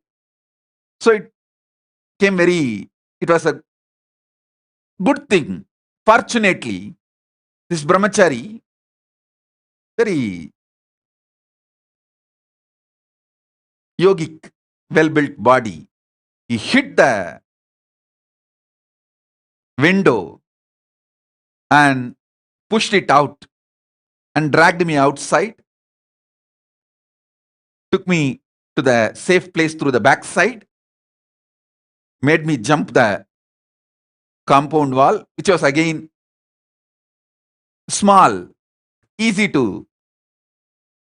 So it was a good thing. Fortunately, this brahmachari, very yogic, well-built body, he hit the window and pushed it out and dragged me outside, took me to the safe place through the backside, made me jump the compound wall, which was again small, easy to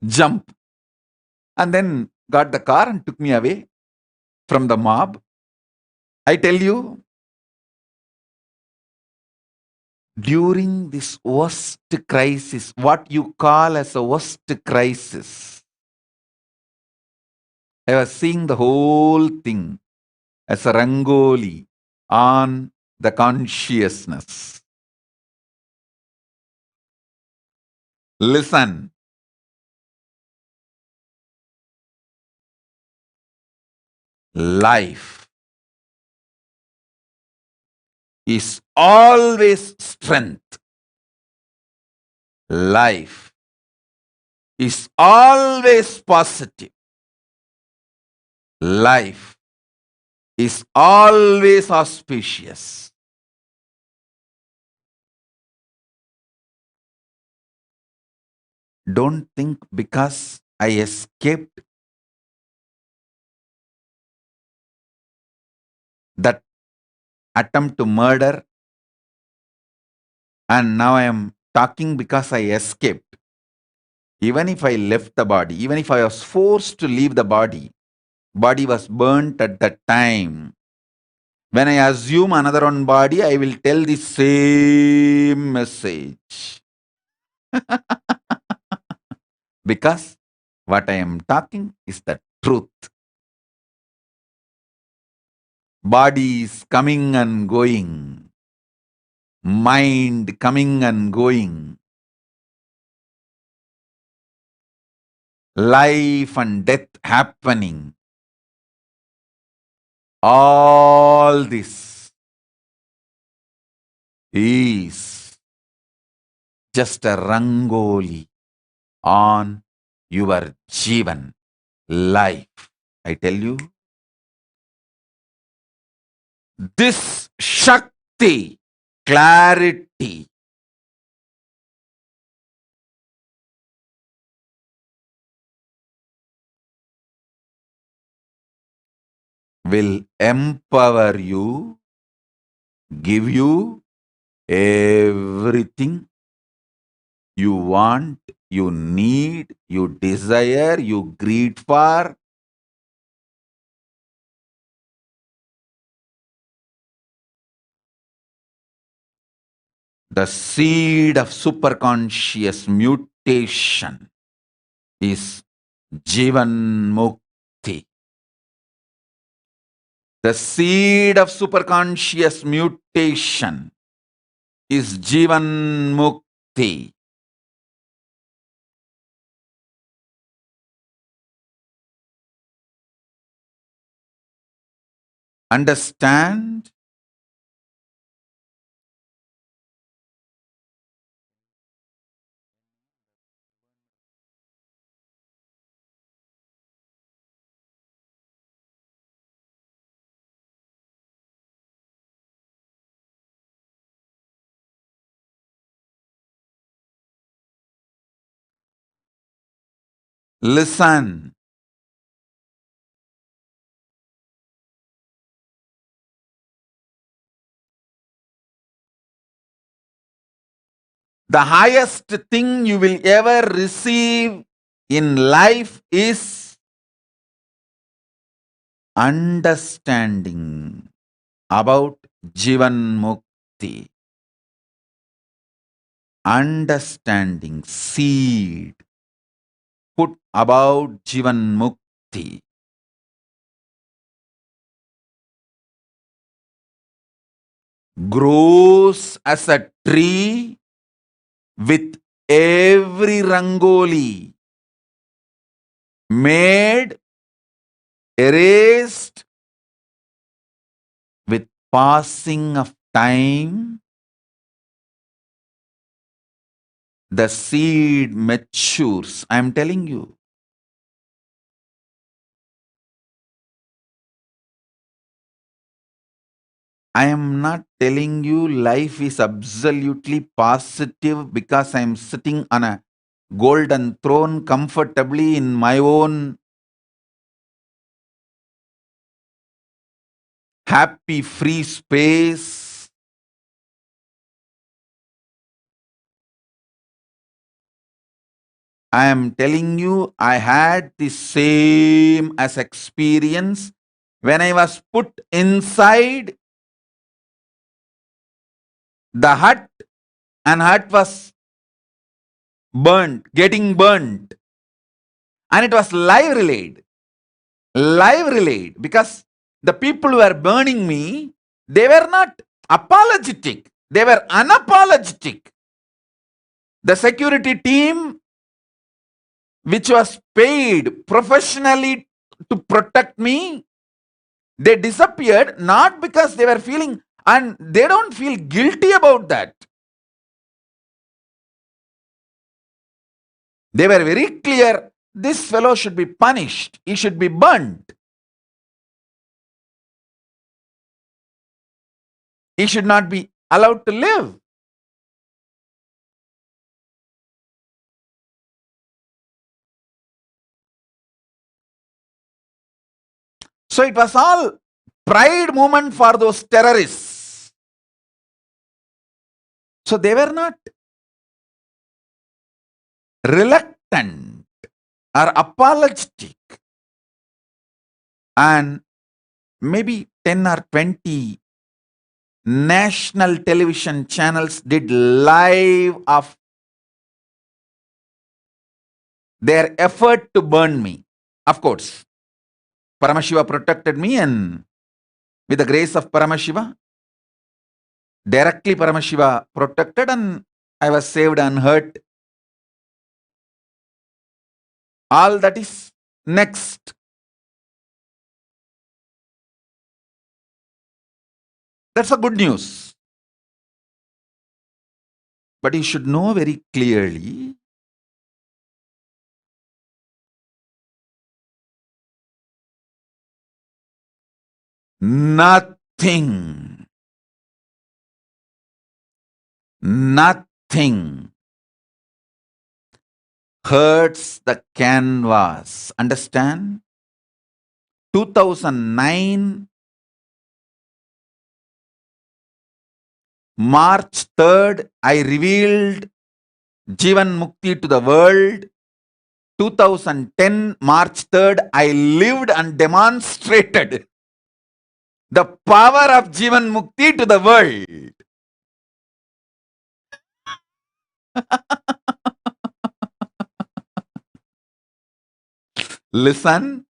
jump, and then got the car and took me away from the mob. I tell you, during this worst crisis, what you call as a worst crisis, I was seeing the whole thing as a rangoli on the consciousness. Listen. Life is always strength. Life is always positive. Life is always auspicious. Don't think because I escaped that attempt to murder and now I am talking because I escaped. Even if I left the body, even if I was forced to leave the body was burnt at that time. When I assume another one body, I will tell the same message. Because what I am talking is the truth. Body is coming and going. Mind coming and going. Life and death happening. All this is just a rangoli on your Jeevan life. I tell you, this Shakti, clarity, will empower you, give you everything you want, you need, you desire, you greed for. The seed of superconscious mutation is Jeevan Mukti. The seed of superconscious mutation is Jeevan Mukti. Understand? Listen. The highest thing you will ever receive in life is understanding about Jivan Mukti. Understanding seed put about Jivan Mukti. Grows as a tree with every rangoli made, erased with passing of time. The seed matures. I am telling you. I am not telling you life is absolutely positive because I am sitting on a golden throne comfortably in my own happy free space. I am telling you I had the same as experience when I was put inside the hut and hut was burnt, getting burnt. And it was live relayed. Live relayed. Because the people who were burning me, they were not apologetic. They were unapologetic. The security team, which was paid professionally to protect me, they disappeared not because they were feeling, and they don't feel guilty about that. They were very clear, this fellow should be punished. He should be burnt. he should not be allowed to live. So it was all pride moment for those terrorists. So they were not reluctant or apologetic. And maybe 10 or 20 national television channels did live of their effort to burn me. Of course, Paramashiva protected me, and with the grace of Paramashiva, directly Paramashiva protected, and I was saved unhurt. All that is next. That's a good news. But you should know very clearly, nothing hurts the canvas. Understand? 2009, March 3rd, I revealed Jeevan Mukti to the world. 2010, March 3rd, I lived and demonstrated the power of Jeevan Mukti to the world. Listen.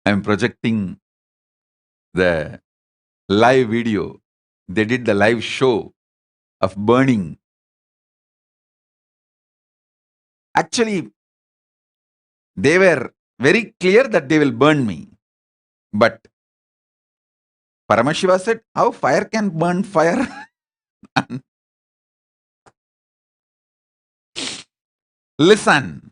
I am projecting the live video. They did the live show of burning. Actually, they were very clear that they will burn me. But Paramashiva said, how fire can burn fire? Listen.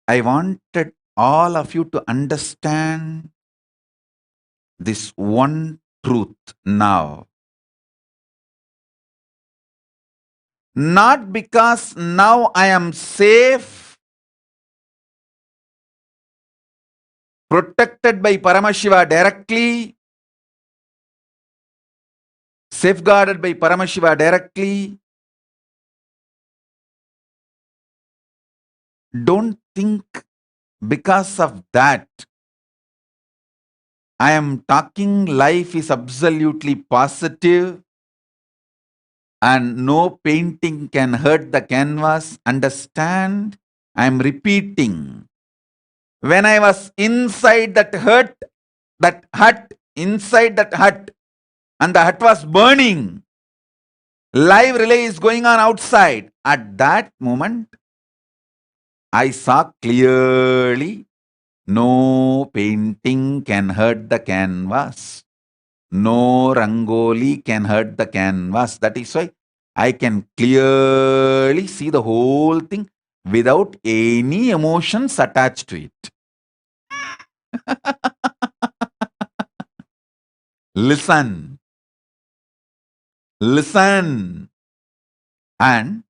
I wanted all of you to understand this one truth now. Not because now I am safe, protected by Paramashiva directly, safeguarded by Paramashiva directly. Don't think because of that I am talking life is absolutely positive and no painting can hurt the canvas. Understand? I am repeating. When I was inside that hut, and the hut was burning, live relay is going on outside. At that moment, I saw clearly no painting can hurt the canvas. No rangoli can hurt the canvas. That is why I can clearly see the whole thing without any emotions attached to it. Listen. And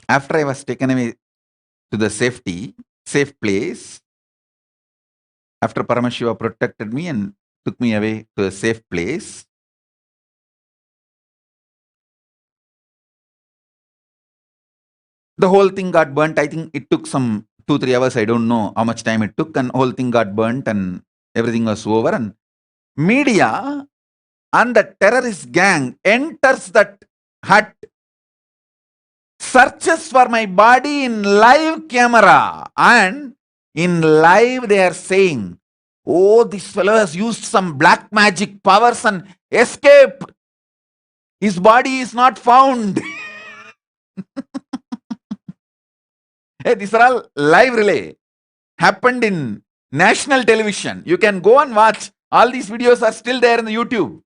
after I was taken away to the safe place, after Paramashiva protected me and took me away to a safe place, the whole thing got burnt. I think it took some 2-3 hours. I don't know how much time it took, and whole thing got burnt and everything was over. And media and the terrorist gang enters that hut, searches for my body in live camera, and in live they are saying, oh, this fellow has used some black magic powers and escape. His body is not found. Hey, these are all live relay. Happened in national television. You can go and watch. All these videos are still there in the YouTube.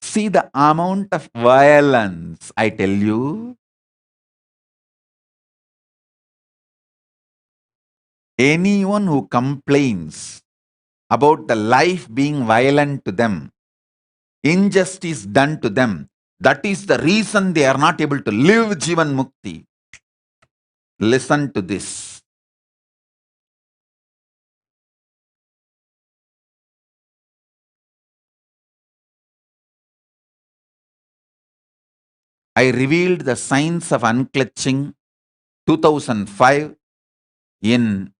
See the amount of violence, I tell you. Anyone who complains about the life being violent to them, injustice done to them, that is the reason they are not able to live Jeevan Mukti. Listen to this. I revealed the science of unclutching 2005 in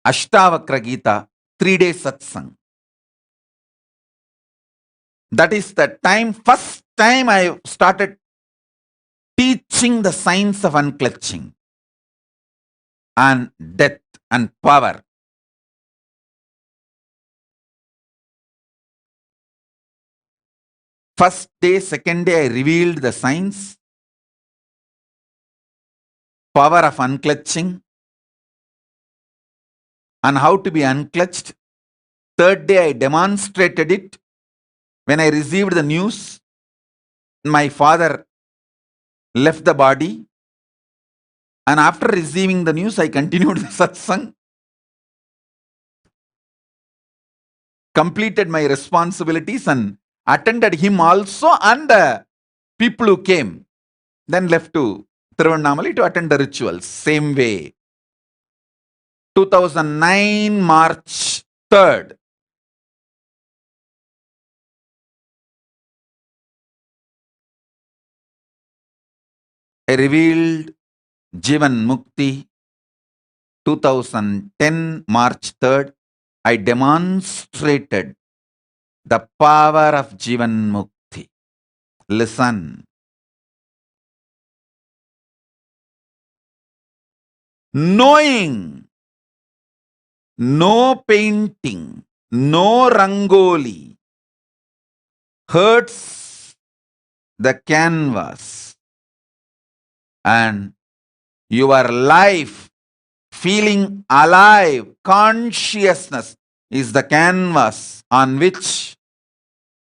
Ashtavakra Gita 3-day satsang. That is the time, first time I started teaching the science of unclutching and death and power. First day, second day, I revealed the science, power of unclutching, and how to be unclutched. Third day, I demonstrated it. When I received the news, my father left the body. And after receiving the news, I continued the satsang, completed my responsibilities and attended him also and the people who came. Then left to Tiruvannamalai to attend the rituals. Same way. 2009 March 3rd. I revealed Jeevan Mukti. 2010 March 3rd. I demonstrated the power of Jeevan Mukti. Listen. Knowing no painting, no rangoli hurts the canvas, and your life, feeling alive, consciousness is the canvas on which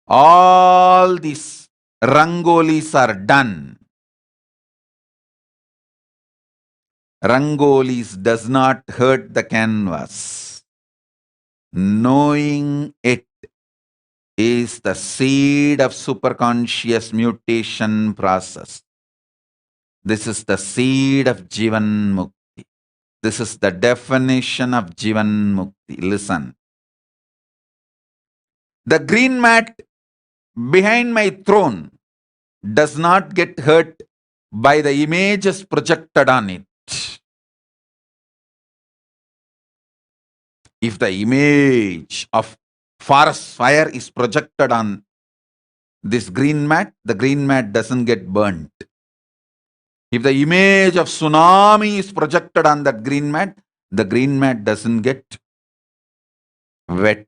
all these rangolis are done. Rangolis does not hurt the canvas. Knowing it is the seed of superconscious mutation process. This is the seed of Jeevan Mukti. This is the definition of Jeevan Mukti. Listen. The green mat behind my throne does not get hurt by the images projected on it. If the image of forest fire is projected on this green mat, the green mat doesn't get burnt. If the image of tsunami is projected on that green mat, the green mat doesn't get wet.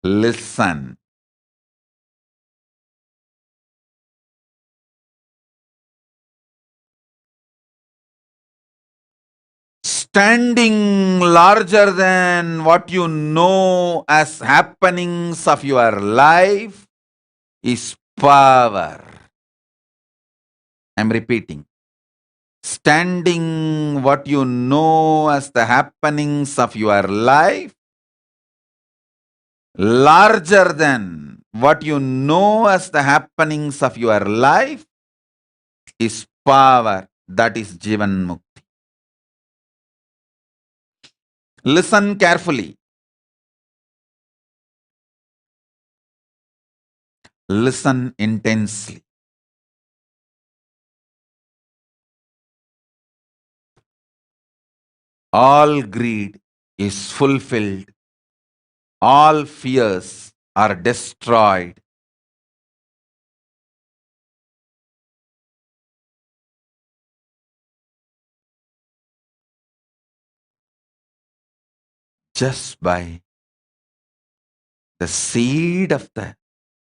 Listen. Standing larger than what you know as happenings of your life is power. I'm repeating. Standing what you know as the happenings of your life larger than what you know as the happenings of your life is power. That is Jeevan Mukti. Listen carefully. Listen intensely. all greed is fulfilled, all fears are destroyed. Just by the seed of the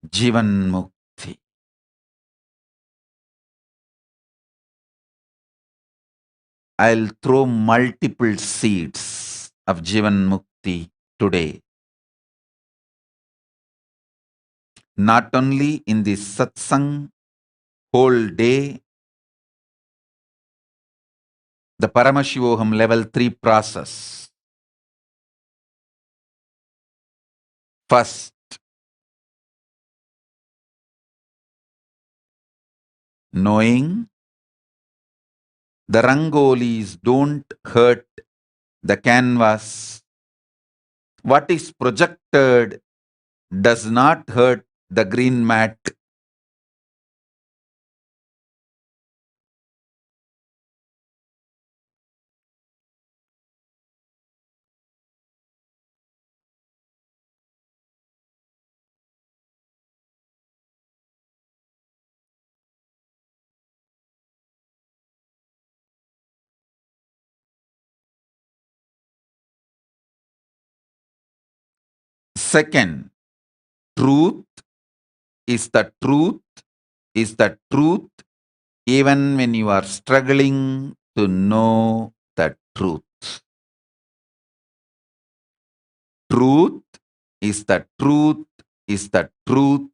Jeevan Mukti. I'll throw multiple seeds of Jeevan Mukti today. Not only in the satsang whole day, the Paramashivoham level 3 process. First, knowing the rangolis don't hurt the canvas. What is projected does not hurt the green mat. Second, truth is the truth is the truth even when you are struggling to know the truth. Truth is the truth is the truth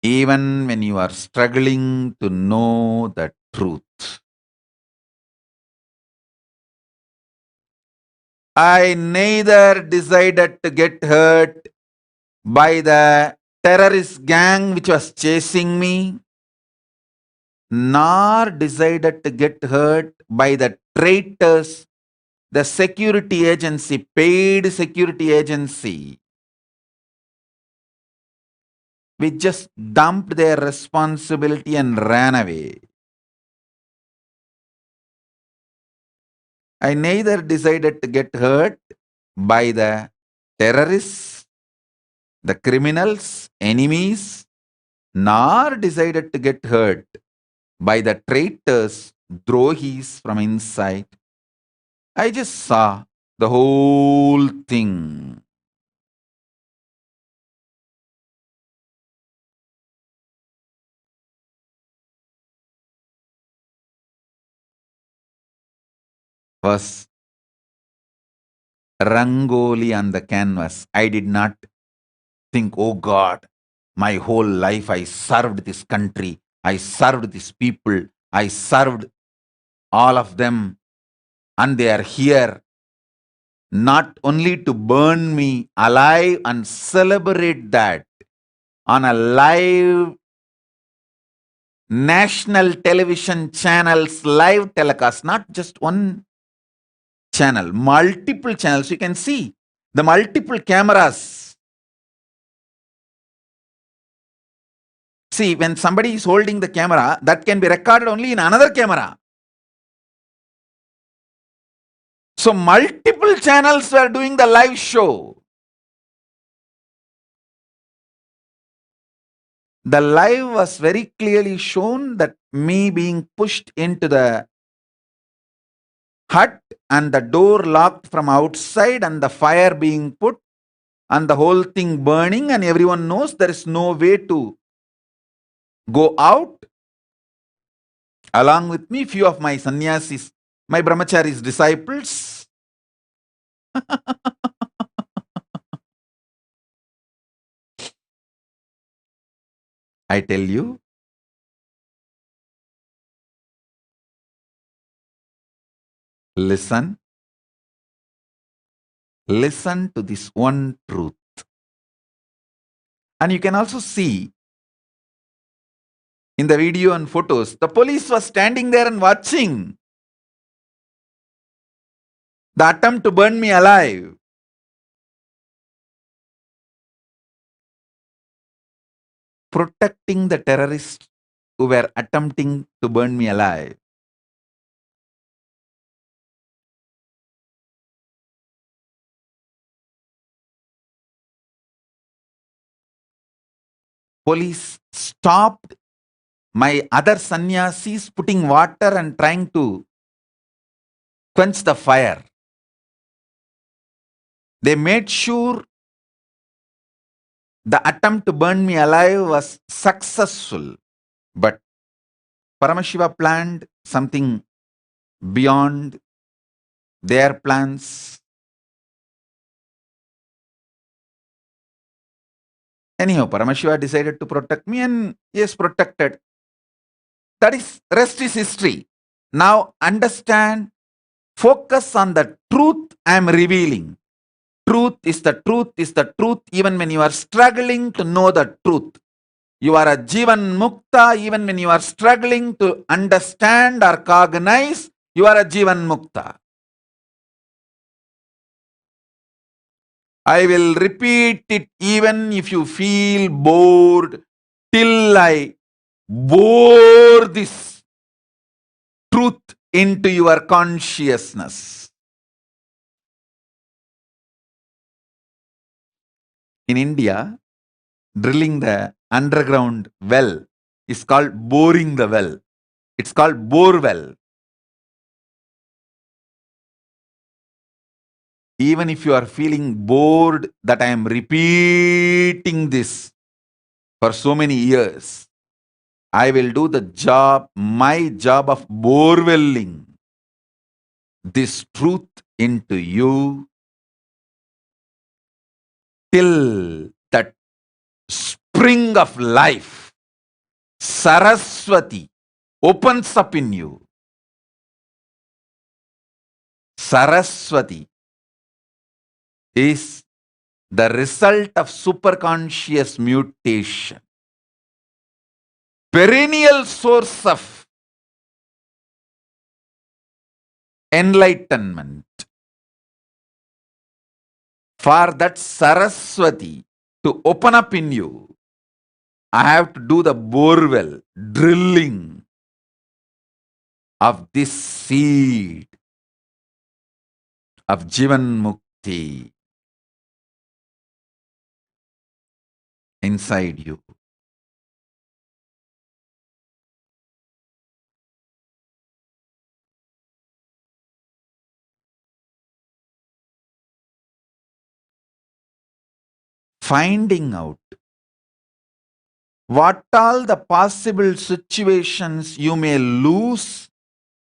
even when you are struggling to know the truth. I neither decided to get hurt by the terrorist gang which was chasing me, nor decided to get hurt by the traitors, the security agency, paid security agency, which just dumped their responsibility and ran away. I neither decided to get hurt by the terrorists, the criminals, enemies, nor decided to get hurt by the traitors, drohis from inside. I just saw the whole thing. Was rangoli on the canvas. I did not think, oh God, my whole life I served this country, I served these people, I served all of them, and they are here not only to burn me alive and celebrate that on a live national television channels live telecast, not just one channel, multiple channels. You can see the multiple cameras. See, when somebody is holding the camera, that can be recorded only in another camera. So multiple channels were doing the live show. The live was very clearly shown that me being pushed into the hut and the door locked from outside and the fire being put and the whole thing burning, and everyone knows there is no way to go out. Along with me, few of my sannyasis, my brahmacharis disciples. I tell you, listen to this one truth. And you can also see in the video and photos, the police was standing there and watching the attempt to burn me alive. Protecting the terrorists who were attempting to burn me alive. Police stopped my other sannyasis putting water and trying to quench the fire. They made sure the attempt to burn me alive was successful. But Paramashiva planned something beyond their plans. Anyhow, Paramashiva decided to protect me and he is protected. That is, rest is history. Now understand, focus on the truth I am revealing. Truth is the truth is the truth even when you are struggling to know the truth. You are a Jeevan Mukta even when you are struggling to understand or cognize, you are a Jeevan Mukta. I will repeat it even if you feel bored till I bore this truth into your consciousness. In India, drilling the underground well is called boring the well. It's called bore well. Even if you are feeling bored that I am repeating this for so many years, I will do the job, my job of borewelling this truth into you till that spring of life, Saraswati, opens up in you. Saraswati is the result of superconscious mutation, perennial source of enlightenment. For that Saraswati to open up in you, I have to do the borewell, drilling of this seed of Jeevan Mukti inside you. Finding out what all the possible situations you may lose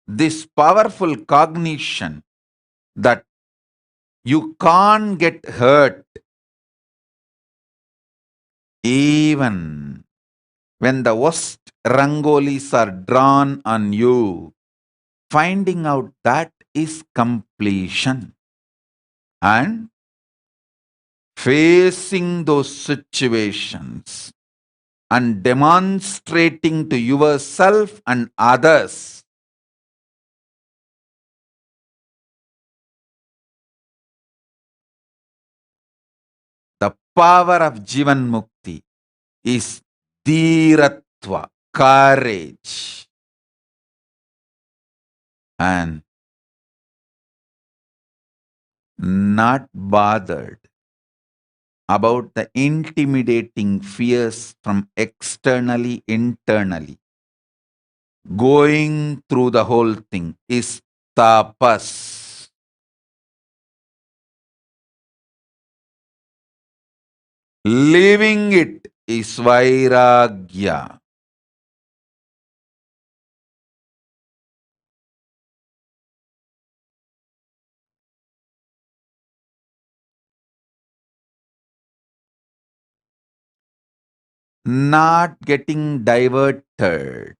this powerful cognition that you can't get hurt even when the worst rangolis are drawn on you. Finding out that is completion. And facing those situations and demonstrating to yourself and others the power of Jeevan Mukti is Dhiratva, courage, and not bothered about the intimidating fears from externally, internally. Going through the whole thing is tapas. Living it is vairagya. Not getting diverted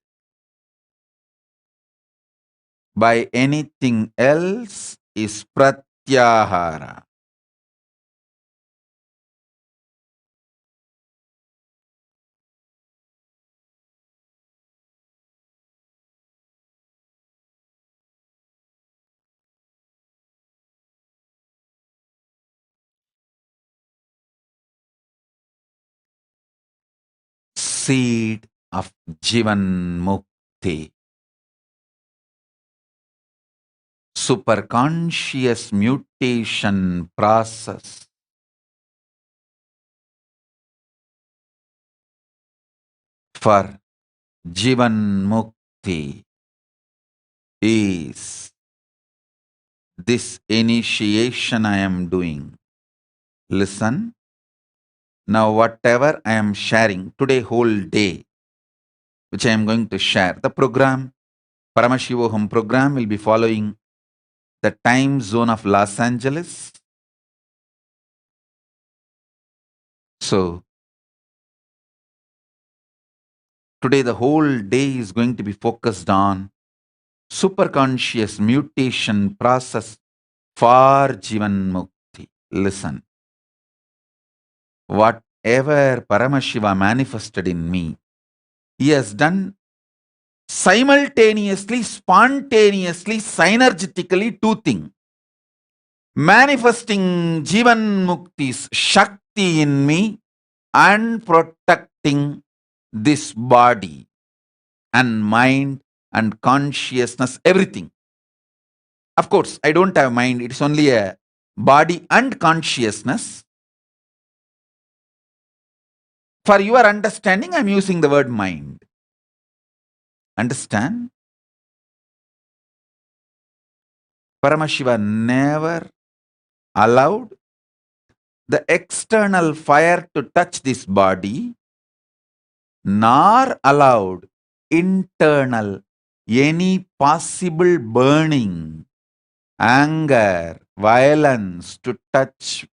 by anything else is pratyahara. Seed of Jeevan Mukti. Superconscious mutation process for Jeevan Mukti is this initiation I am doing. Listen, now whatever I am sharing today whole day, which I am going to share, the program, Paramashivoham program will be following the time zone of Los Angeles. So, today the whole day is going to be focused on superconscious mutation process for Jeevan Mukti. Listen, whatever Paramashiva manifested in me, he has done simultaneously, spontaneously, synergetically two things. Manifesting Jeevan Mukti's Shakti in me and protecting this body and mind and consciousness, everything. Of course, I don't have mind, it's only a body and consciousness. For your understanding, I'm using the word mind. Understand? Paramashiva never allowed the external fire to touch this body, nor allowed internal any possible burning, anger, violence to touch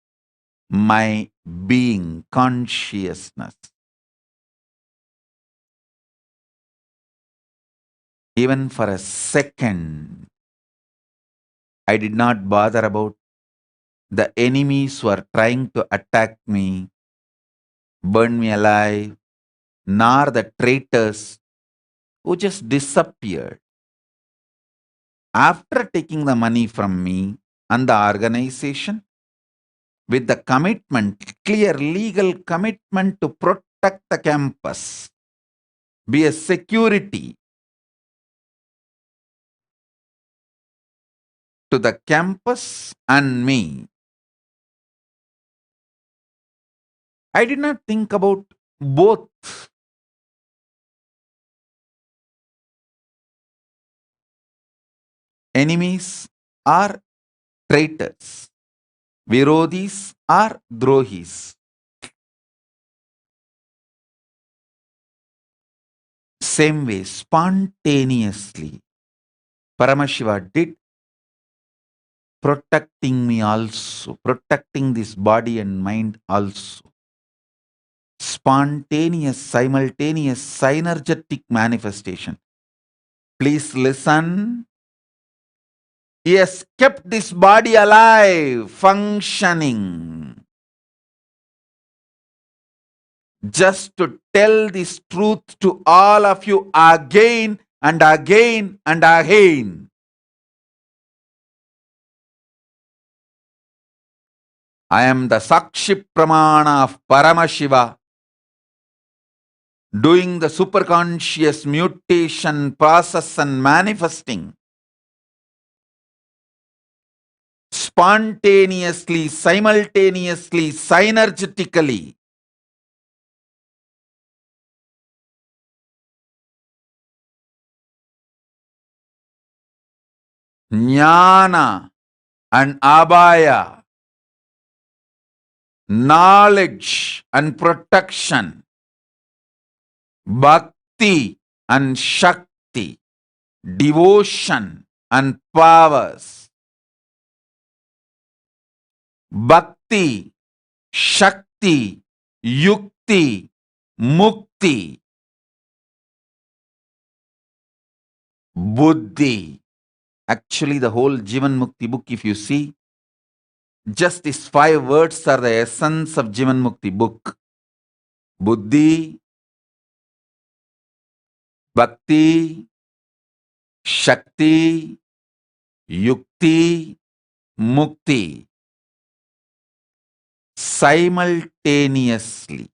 my being, consciousness. Even for a second, I did not bother about the enemies who are trying to attack me, burn me alive, nor the traitors who just disappeared. After taking the money from me and the organization, with the commitment, clear legal commitment to protect the campus, be a security to the campus and me. I did not think about both. Enemies are traitors. Virodhis are drohis. Same way, spontaneously, Paramashiva did protecting me also, protecting this body and mind also. Spontaneous, simultaneous, synergetic manifestation. Please listen. He has kept this body alive, functioning. Just to tell this truth to all of you again and again and again. I am the Sakshi Pramana of Paramashiva, doing the superconscious mutation process and manifesting spontaneously, simultaneously, synergetically. Jnana and abhaya, knowledge and protection, bhakti and shakti, devotion and powers. Bhakti, shakti, yukti, mukti, buddhi. Actually, the whole Jeevan Mukti book, if you see, just these 5 words are the essence of Jeevan Mukti book. Buddhi, bhakti, shakti, yukti, mukti. Simultaneously,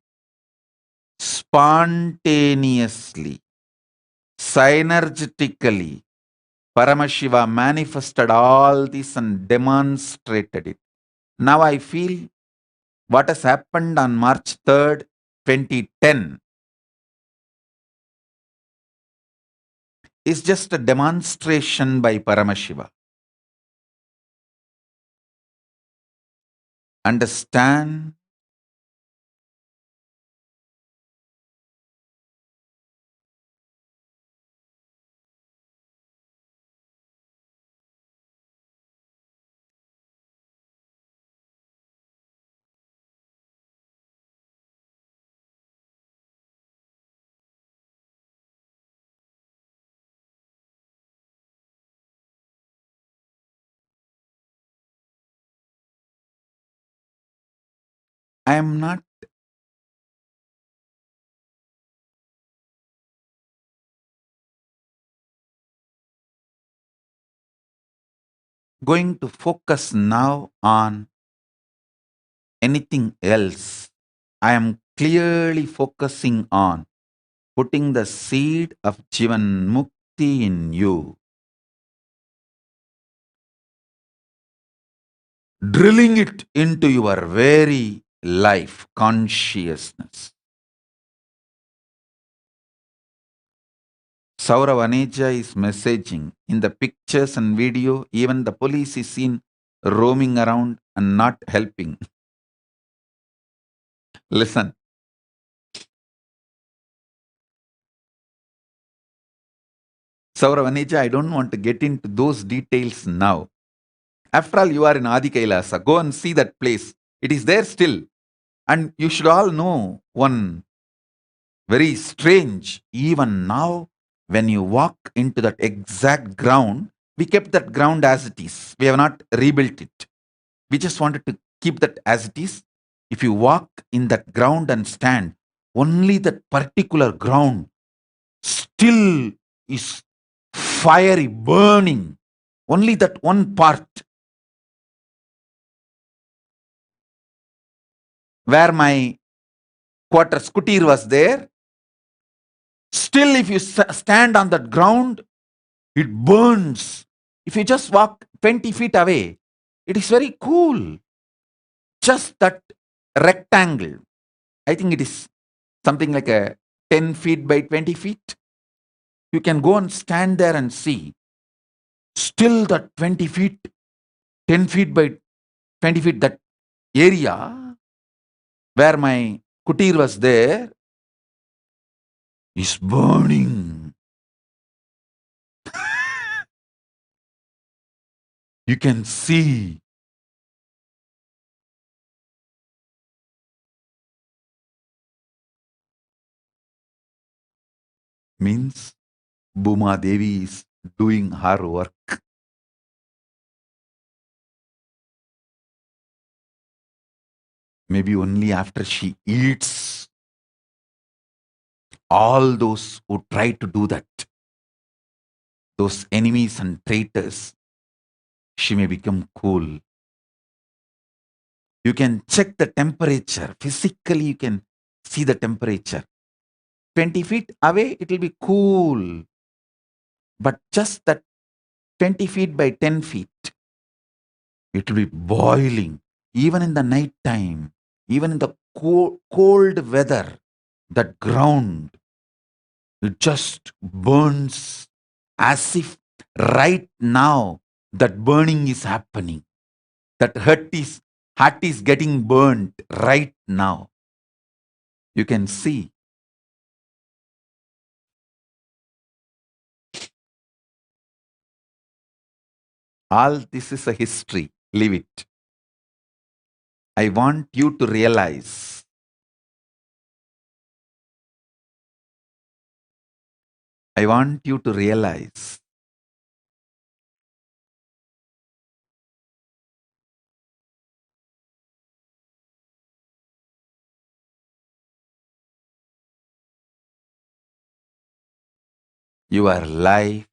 spontaneously, synergetically, Paramashiva manifested all this and demonstrated it. Now I feel what has happened on March 3rd, 2010 is just a demonstration by Paramashiva. Understand? I am not going to focus now on anything else. I am clearly focusing on putting the seed of Jeevan Mukti in you, drilling it into your very life consciousness. Saurav Aneja is messaging in the pictures and video, even the police is seen roaming around and not helping. Listen. Saurav Aneja, I don't want to get into those details now. After all, you are in Adi Kailasa. Go and see that place. It is there still. And you should all know one very strange, even now, when you walk into that exact ground, we kept that ground as it is. We have not rebuilt it. We just wanted to keep that as it is. If you walk in that ground and stand, only that particular ground still is fiery, burning. Only that one part where my quarters kutir was there. Still, if you stand on that ground, it burns. If you just walk 20 feet away, it is very cool. Just that rectangle. I think it is something like a 10 feet by 20 feet. You can go and stand there and see. Still that 20 feet, 10 feet by 20 feet, that area where my kutir was there is burning. You can see. Means Bhuma Devi is doing her work. Maybe only after she eats all those who try to do that, those enemies and traitors, she may become cool. You can check the temperature. Physically, you can see the temperature. 20 feet away, it will be cool. But just that 20 feet by 10 feet, it will be boiling. Even in the night time, even in the cold weather, that ground, it just burns as if right now that burning is happening. That heart is getting burnt right now. You can see. All this is a history. Leave it. I want you to realize. I want you to realize your life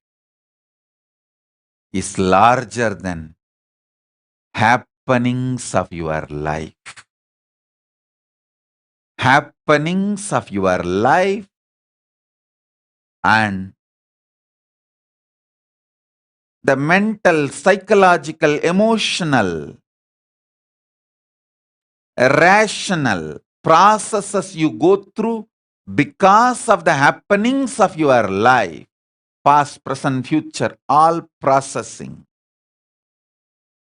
is larger than happenings of your life. happenings of your life and the mental, psychological, emotional, rational processes you go through because of the happenings of your life, past, present, future, all processing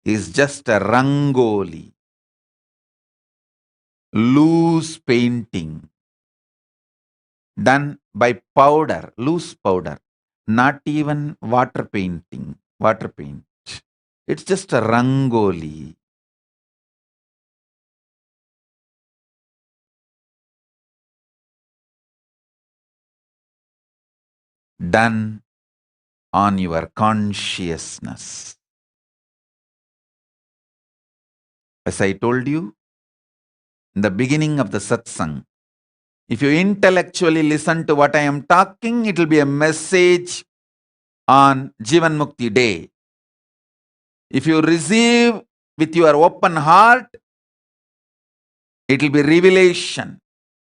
is just a rangoli, loose painting done by powder, loose powder, not even water painting, water paint. It's just a rangoli. Done on your consciousness. As I told you in the beginning of the satsang, if you intellectually listen to what I am talking, it will be a message on Jeevan Mukti Day. If you receive with your open heart, it will be revelation.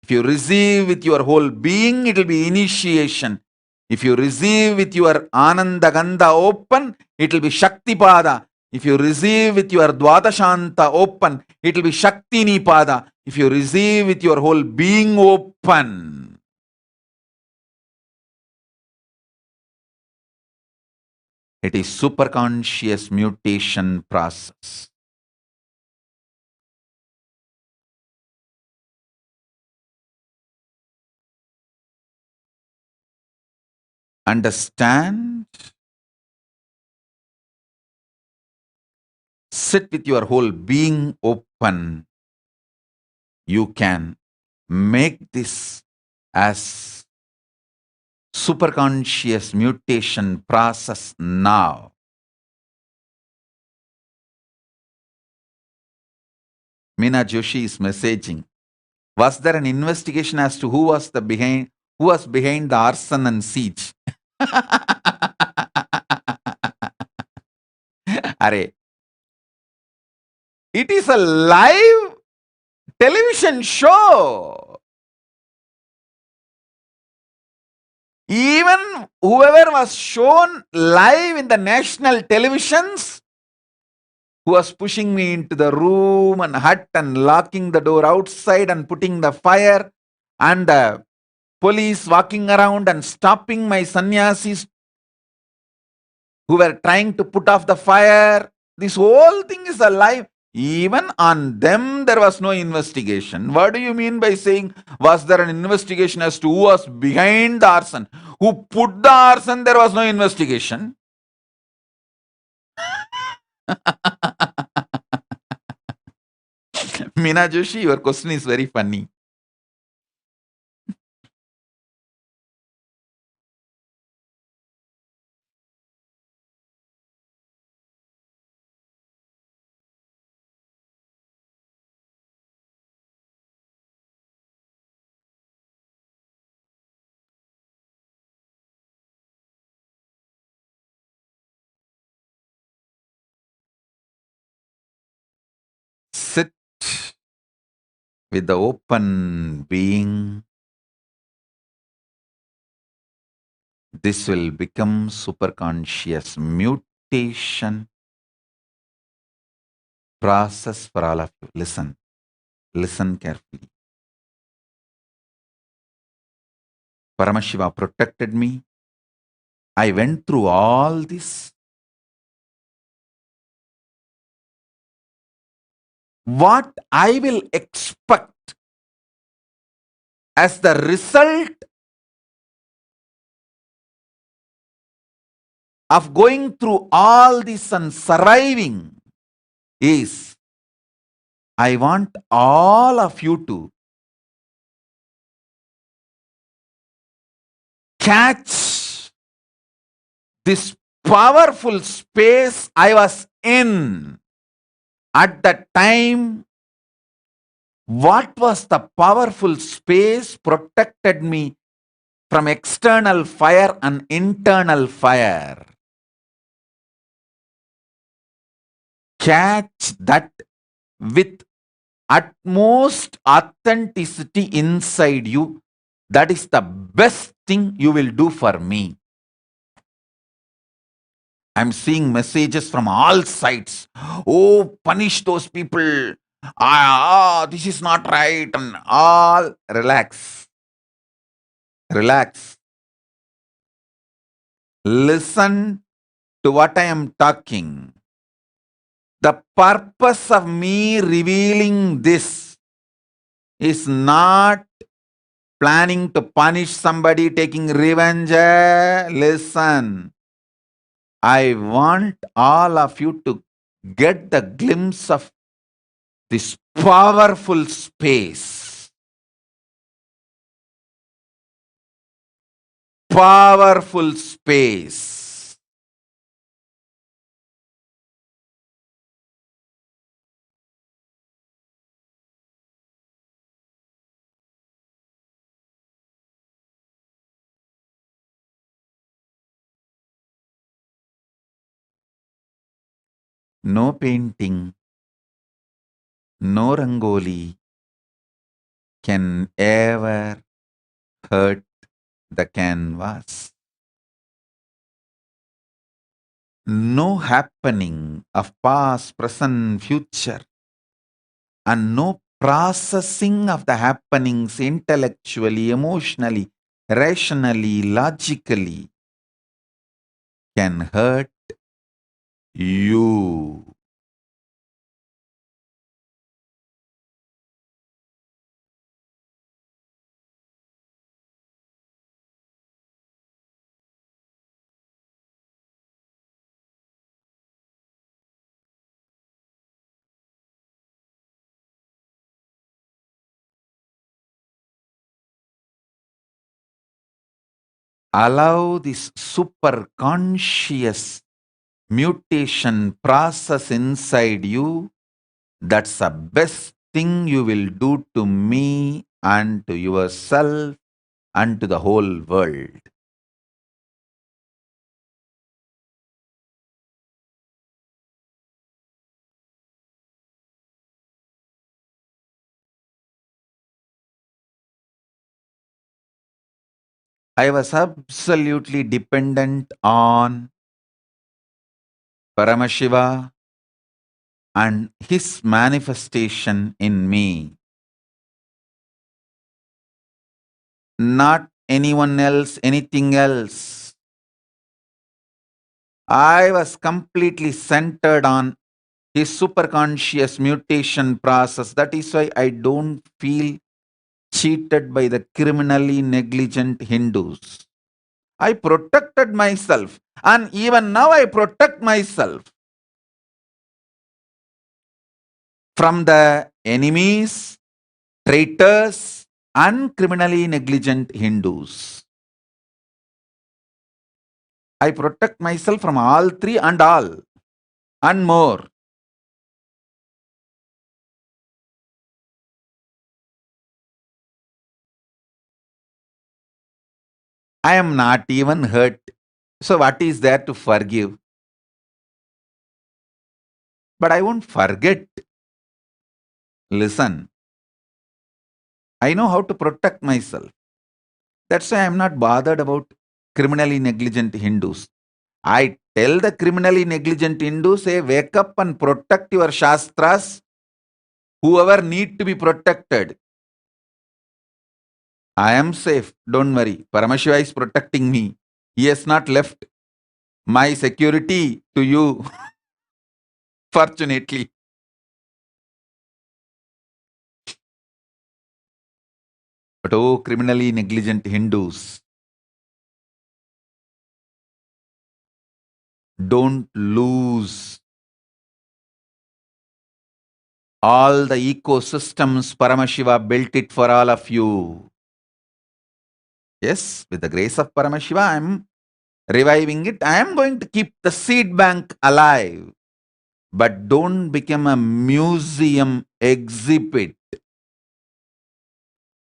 If you receive with your whole being, it will be initiation. If you receive with your Ananda Gandha open, it will be Shakti Pada. If you receive with your Dwadashanta open, it will be Shakti Nipada. If you receive with your whole being open, it is superconscious mutation process. Understand? Sit with your whole being open. You can make this as superconscious mutation process now. Meena Joshi is messaging. Was there an investigation as to who was behind the arson and siege? Are, it is a live television show. Even whoever was shown live in the national televisions, who was pushing me into the room and hut and locking the door outside and putting the fire, and the police walking around and stopping my sannyasis who were trying to put off the fire. This whole thing is alive. Even on them, there was no investigation. What do you mean by saying, was there an investigation as to who was behind the arson? Who put the arson? There was no investigation. Meena Joshi, your question is very funny. Sit with the open being. This will become superconscious mutation process for all of you. Listen. Listen carefully. Paramashiva protected me. I went through all this. What I will expect as the result of going through all this and surviving is, I want all of you to catch this powerful space I was in at that time. What was the powerful space protected me from external fire and internal fire? Catch that with utmost authenticity inside you, that is the best thing you will do for me. I'm seeing messages from all sides. Oh, punish those people. This is not right. And all relax. Relax. Listen to what I am talking. The purpose of me revealing this is not planning to punish somebody, taking revenge. Listen, I want all of you to get the glimpse of this powerful space. Powerful space. No painting, no rangoli can ever hurt the canvas. No happening of past, present, future, and no processing of the happenings intellectually, emotionally, rationally, logically can hurt you. Allow this super conscious mutation process inside you. That's the best thing you will do to me and to yourself and to the whole world. I was absolutely dependent on Paramashiva and his manifestation in me, not anyone else, anything else. I was completely centered on his superconscious mutation process. That is why I don't feel cheated by the criminally negligent Hindus. I protected myself, and even now I protect myself from the enemies, traitors, and criminally negligent Hindus. I protect myself from all three and all, and more. I am not even hurt. So, what is there to forgive? But I won't forget. Listen, I know how to protect myself. That's why I'm not bothered about criminally negligent Hindus. I tell the criminally negligent Hindus, say, wake up and protect your Shastras, whoever need to be protected. I am safe, don't worry. Paramashiva is protecting me. He has not left my security to you, fortunately. But oh, criminally negligent Hindus, don't lose all the ecosystems Paramashiva built it for all of you. Yes, with the grace of Paramashiva, I am reviving it. I am going to keep the seed bank alive. But don't become a museum exhibit.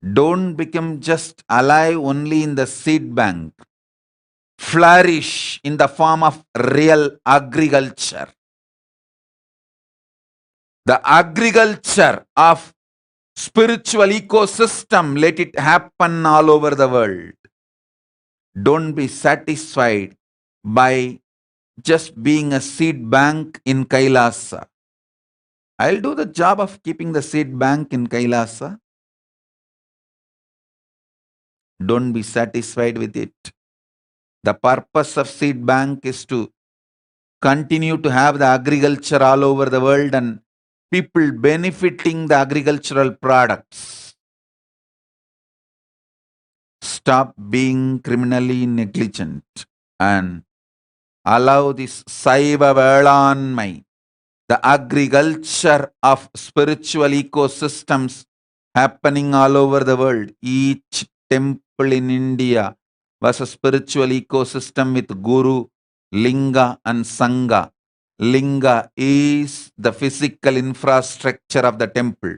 Don't become just alive only in the seed bank. Flourish in the form of real agriculture. The agriculture of spiritual ecosystem. Let it happen all over the world. Don't be satisfied by just being a seed bank in Kailasa. I'll do the job of keeping the seed bank in Kailasa. Don't be satisfied with it. The purpose of seed bank is to continue to have the agriculture all over the world and people benefiting the agricultural products. Stop being criminally negligent and allow this Saiva Velanmai, the agriculture of spiritual ecosystems happening all over the world. Each temple in India was a spiritual ecosystem with Guru, Linga and Sangha. Linga is the physical infrastructure of the temple.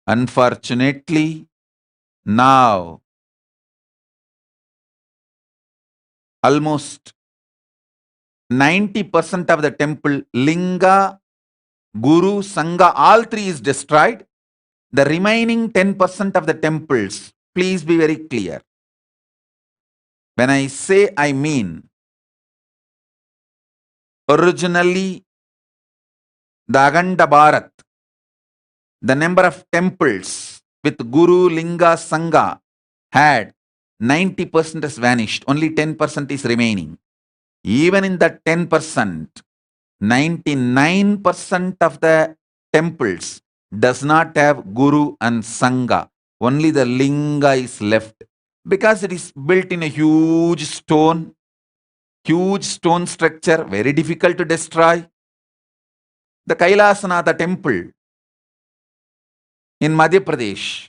Unfortunately, now almost 90% of the temple, Linga, Guru, Sangha, all three is destroyed. The remaining 10% of the temples, please be very clear. When I say, I mean, originally, the Aganda Bharat, the number of temples with Guru, Linga, Sangha had 90% has vanished. Only 10% is remaining. Even in that 10%, 99% of the temples does not have Guru and Sangha. Only the Linga is left. Because it is built in a huge stone structure, very difficult to destroy. The Kailasanatha temple in Madhya Pradesh,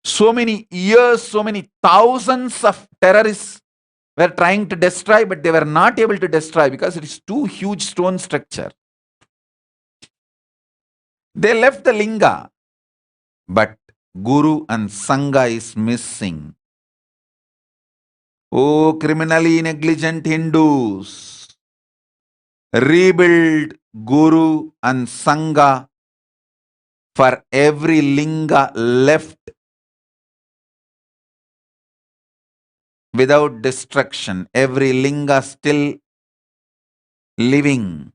so many years, so many thousands of terrorists were trying to destroy, but they were not able to destroy because it is too huge stone structure. They left the Linga, but Guru and Sangha is missing. Oh, criminally negligent Hindus, rebuild Guru and Sangha for every Linga left without destruction, every Linga still living.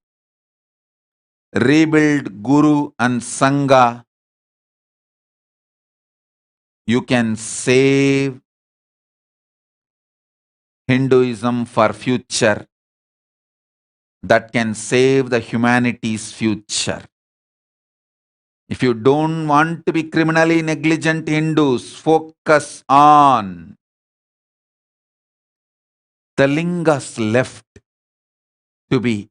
Rebuild Guru and Sangha. You can save Hinduism for future. That can save the humanity's future. If you don't want to be criminally negligent Hindus, focus on the lingas left to be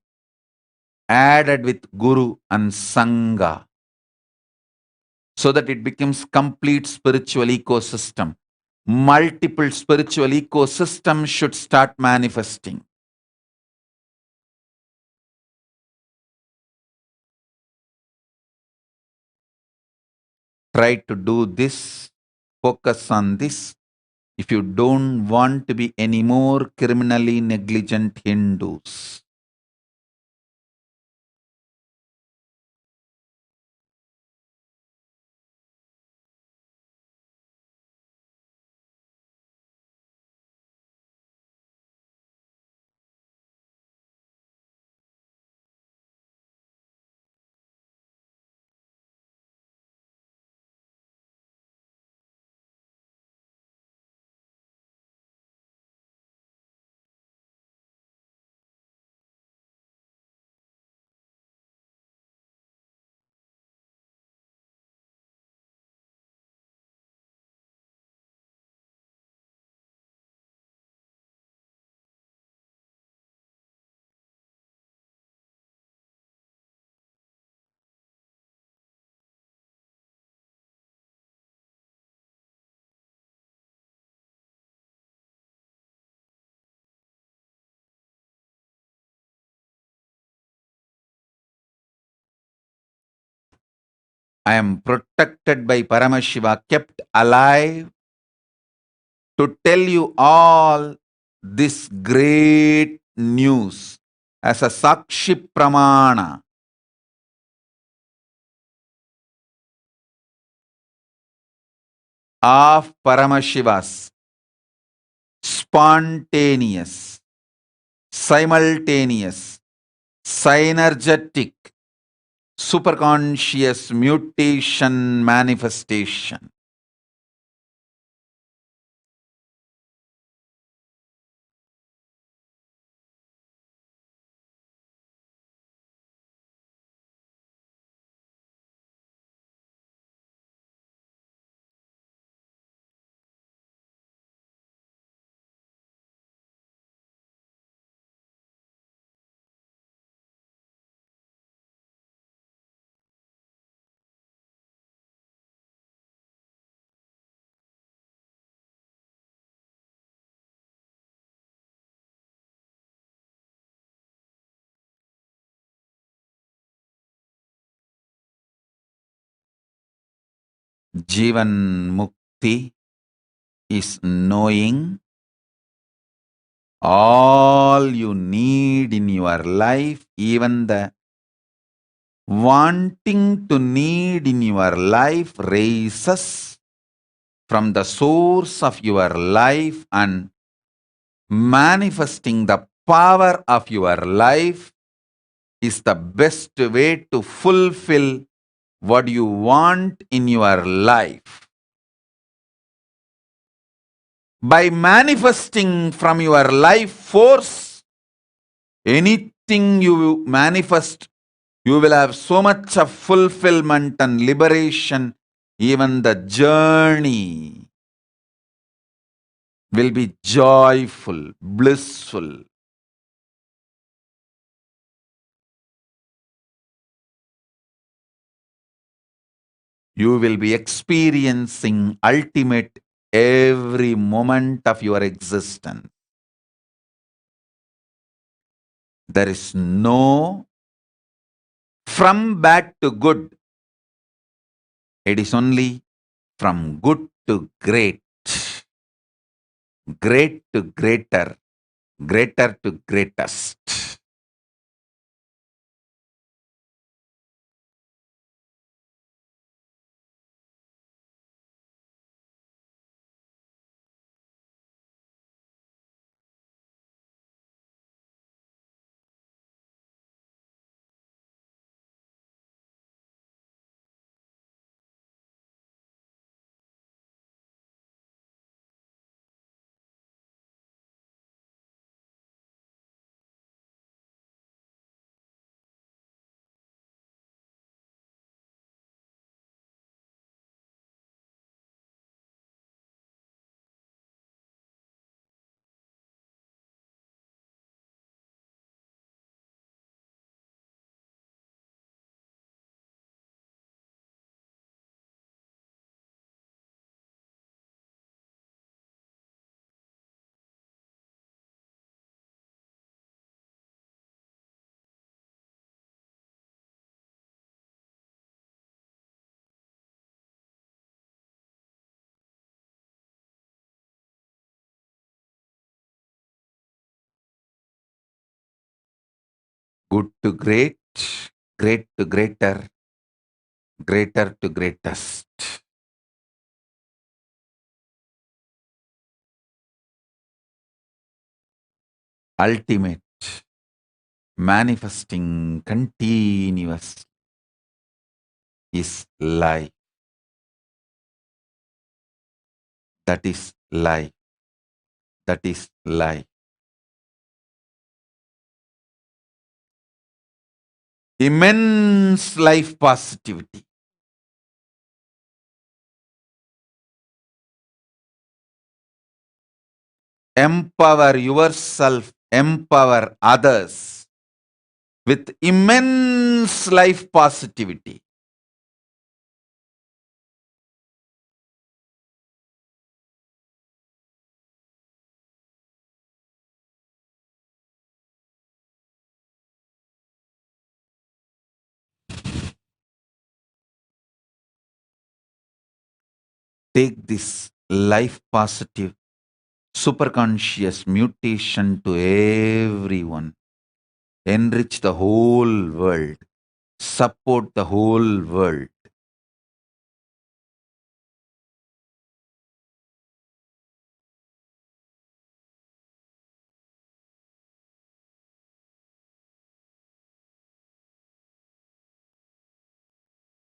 added with Guru and Sangha so that it becomes complete spiritual ecosystem. Multiple spiritual ecosystems should start manifesting. Try to do this, focus on this, if you don't want to be any more criminally negligent Hindus. I am protected by Paramashiva, kept alive to tell you all this great news as a Sakshi Pramana. of Paramashivas, spontaneous, simultaneous, synergetic, superconscious mutation manifestation. Jeevan Mukti is knowing all you need in your life, even the wanting to need in your life raises from the source of your life, and manifesting the power of your life is the best way to fulfill what you want in your life. By manifesting from your life force, anything you manifest, you will have so much of fulfillment and liberation. Even the journey will be joyful, blissful. You will be experiencing ultimate every moment of your existence. There is no from bad to good. It is only from good to great, great to greater, greater to greatest. Good to great, great to greater, greater to greatest. Ultimate, manifesting continuous is life. That is life. That is life. Immense life positivity. Empower yourself, empower others with immense life positivity. Take this life positive, superconscious mutation to everyone. Enrich the whole world. Support the whole world.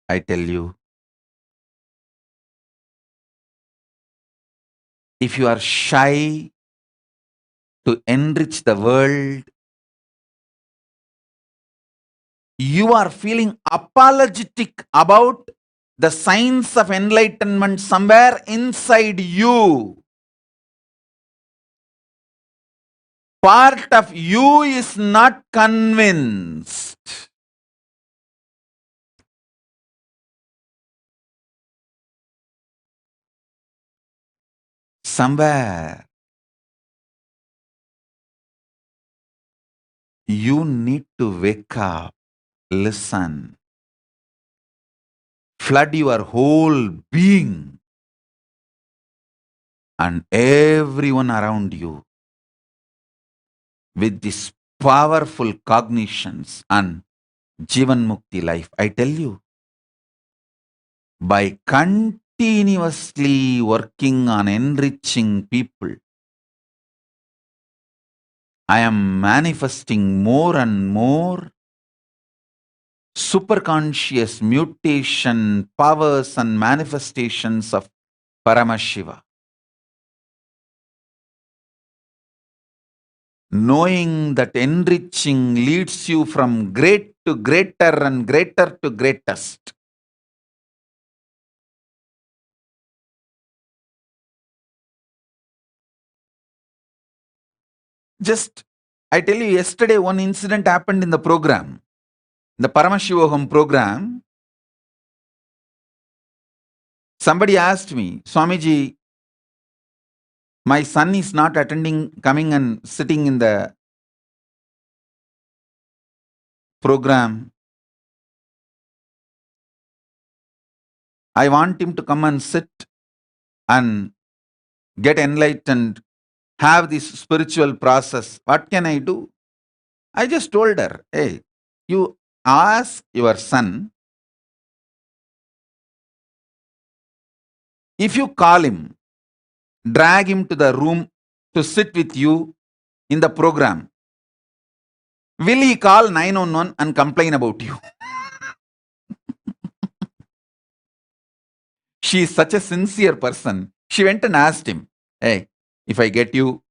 I tell you, if you are shy to enrich the world, you are feeling apologetic about the signs of enlightenment somewhere inside you. Part of you is not convinced. Somewhere you need to wake up, listen, flood your whole being and everyone around you with these powerful cognitions and Jeevan Mukti life. I tell you, by continuously working on enriching people, I am manifesting more and more superconscious mutation powers and manifestations of Paramashiva. Knowing that enriching leads you from great to greater and greater to greatest. Just, I tell you, yesterday one incident happened in the program, the Paramashivoham program. Somebody asked me, Swamiji, my son is not attending, coming and sitting in the program. I want him to come and sit and get enlightened, have this spiritual process. What can I do? I just told her, hey, you ask your son, if you call him, drag him to the room to sit with you in the program, will he call 911 and complain about you? She is such a sincere person. She went and asked him, hey, if I get you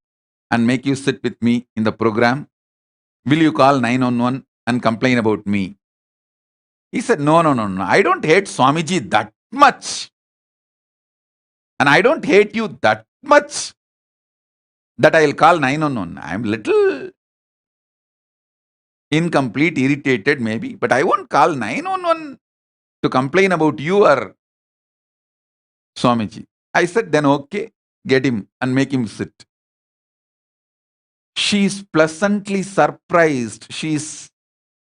and make you sit with me in the program, will you call 911 and complain about me? He said, no. I don't hate Swamiji that much. And I don't hate you that much that I'll call 911. I'm little incomplete, irritated maybe, but I won't call 911 to complain about you or Swamiji. I said, then okay, get him and make him sit. She is pleasantly surprised. She is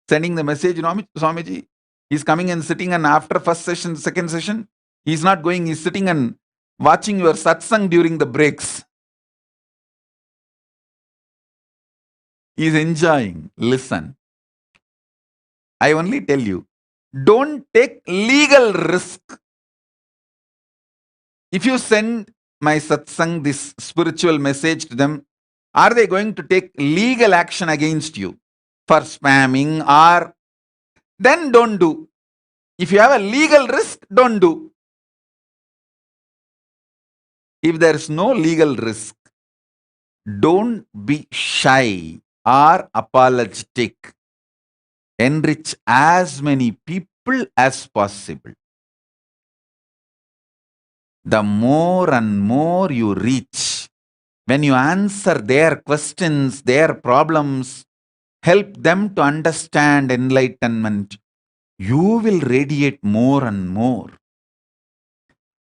sending the message, Swamiji, he's coming and sitting, and after first session, second session, he's not going, he's sitting and watching your satsang during the breaks. He's enjoying. Listen. I only tell you, don't take legal risk. If you send my satsang, this spiritual message to them, are they going to take legal action against you for spamming, or then don't do. If you have a legal risk, don't do. If there is no legal risk, don't be shy or apologetic. Enrich as many people as possible. The more and more you reach, when you answer their questions, their problems, help them to understand enlightenment, you will radiate more and more.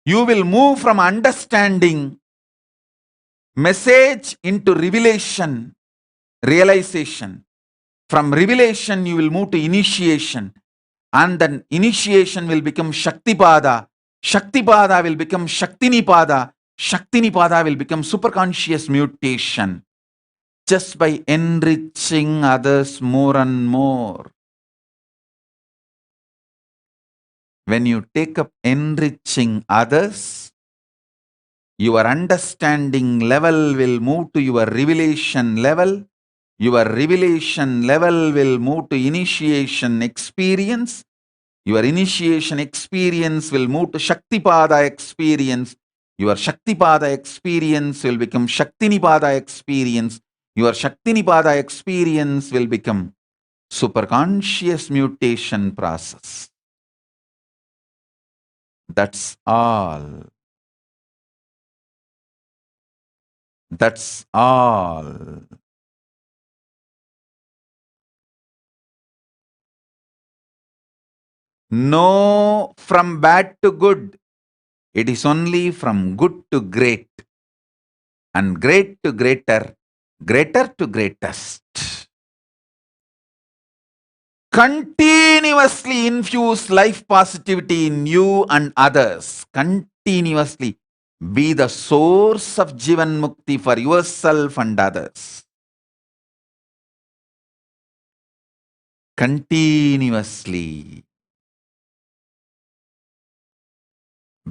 You will move from understanding message into revelation, realization. From revelation, you will move to initiation. And then initiation will become Shaktipada. Shaktipada will become Shaktinipada. Shaktinipada will become superconscious mutation. Just by enriching others more and more. When you take up enriching others, your understanding level will move to your revelation level. Your revelation level will move to initiation experience. Your initiation experience will move to Shaktipada experience. Your Shaktipada experience will become Shaktinipada experience. Your Shaktinipada experience will become superconscious mutation process. That's all. That's all. No from bad to good. It is only from good to great, and great to greater, greater to greatest. Continuously infuse life positivity in you and others. Continuously be the source of Jeevan Mukti for yourself and others. Continuously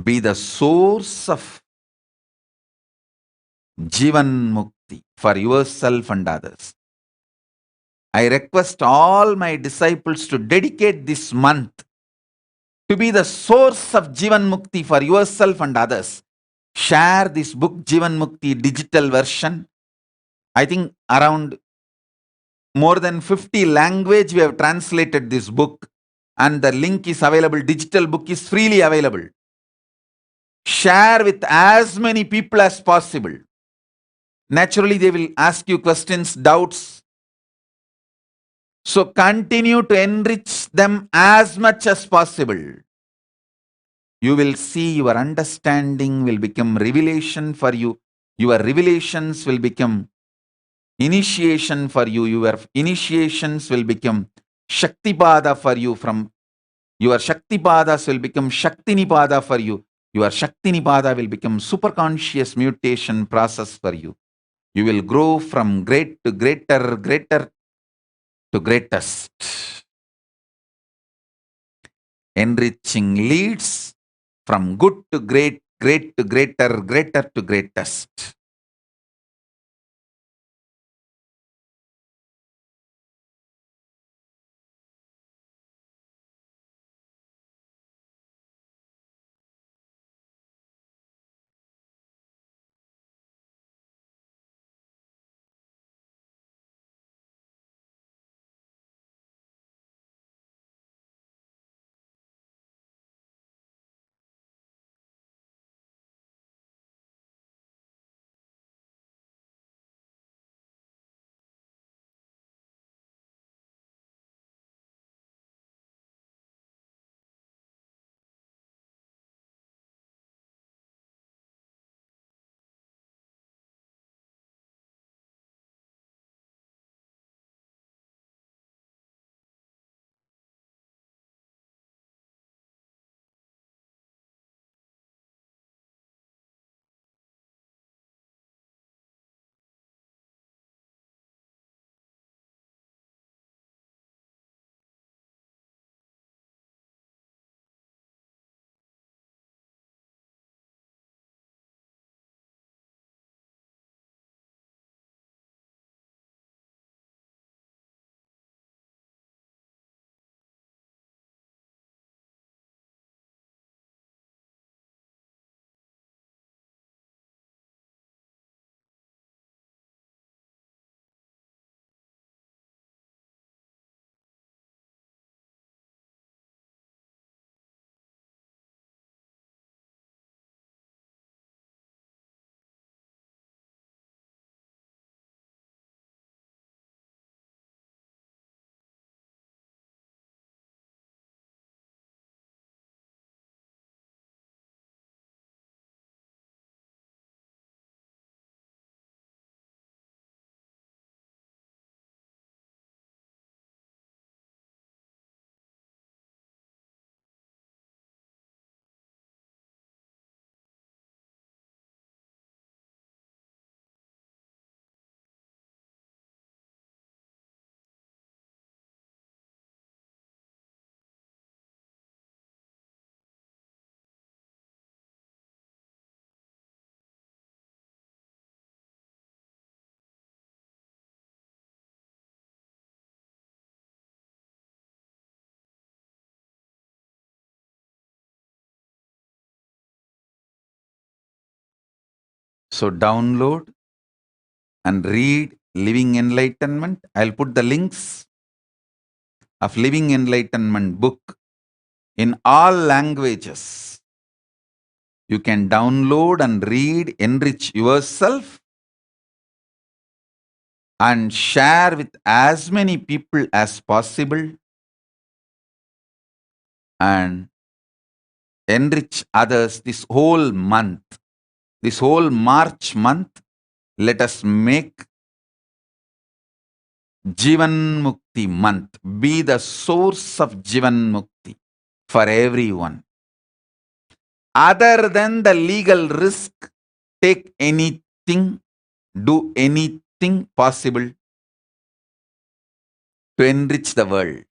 be the source of Jeevan Mukti for yourself and others. I request all my disciples to dedicate this month to be the source of Jeevan Mukti for yourself and others. Share this book, Jeevan Mukti digital version. I think around more than 50 language we have translated this book, and the link is available. Digital book is freely available. Share with as many people as possible. Naturally, they will ask you questions, doubts. So continue to enrich them as much as possible. You will see your understanding will become revelation for you. Your revelations will become initiation for you. Your initiations will become Shaktipada for you. From your Shaktipadas will become Shaktinipada for you. Your Shaktinipada will become superconscious mutation process for you. You will grow from great to greater, greater to greatest. Enriching leads from good to great, great to greater, greater to greatest. So download and read Living Enlightenment. I'll put the links of Living Enlightenment book in all languages. You can download and read, enrich yourself, and share with as many people as possible, and enrich others this whole month, this whole March month. Let us make Jeevan Mukti month be the source of Jeevan Mukti for everyone. Other than the legal risk, take anything, do anything possible to enrich the world.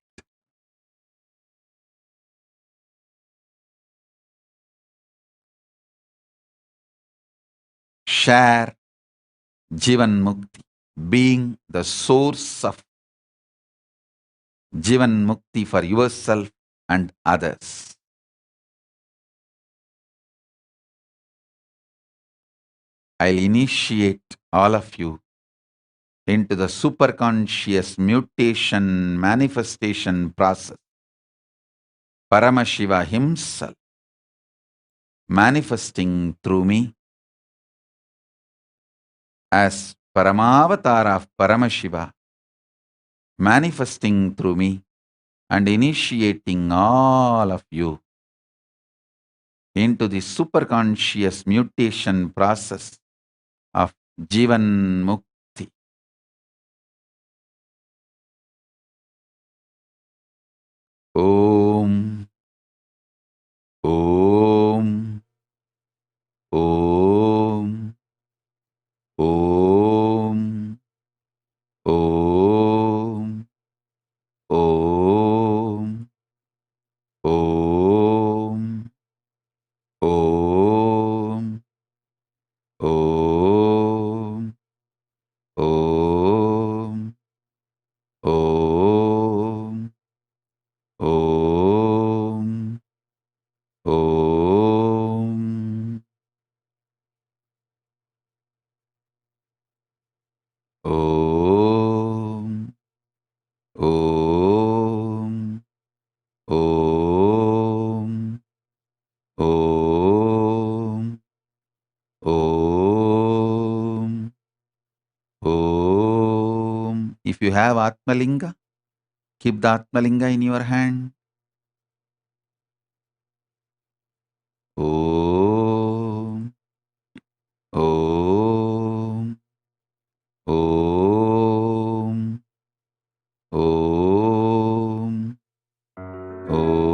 Share Jeevan Mukti, being the source of Jeevan Mukti for yourself and others. I'll initiate all of you into the superconscious mutation manifestation process. Paramashiva himself manifesting through me as Paramavatara of Paramashiva, manifesting through me and initiating all of you into the superconscious mutation process of Jeevan Mukti. Om, Om, Om, Om, Om, Om, Om, Om, Om, Om, Om, Om, Om, Om, Om, Om, Om, Om, Om. If you have Atmalinga, keep the Atmalinga in your hand. Om, Om, Om, Om, Om.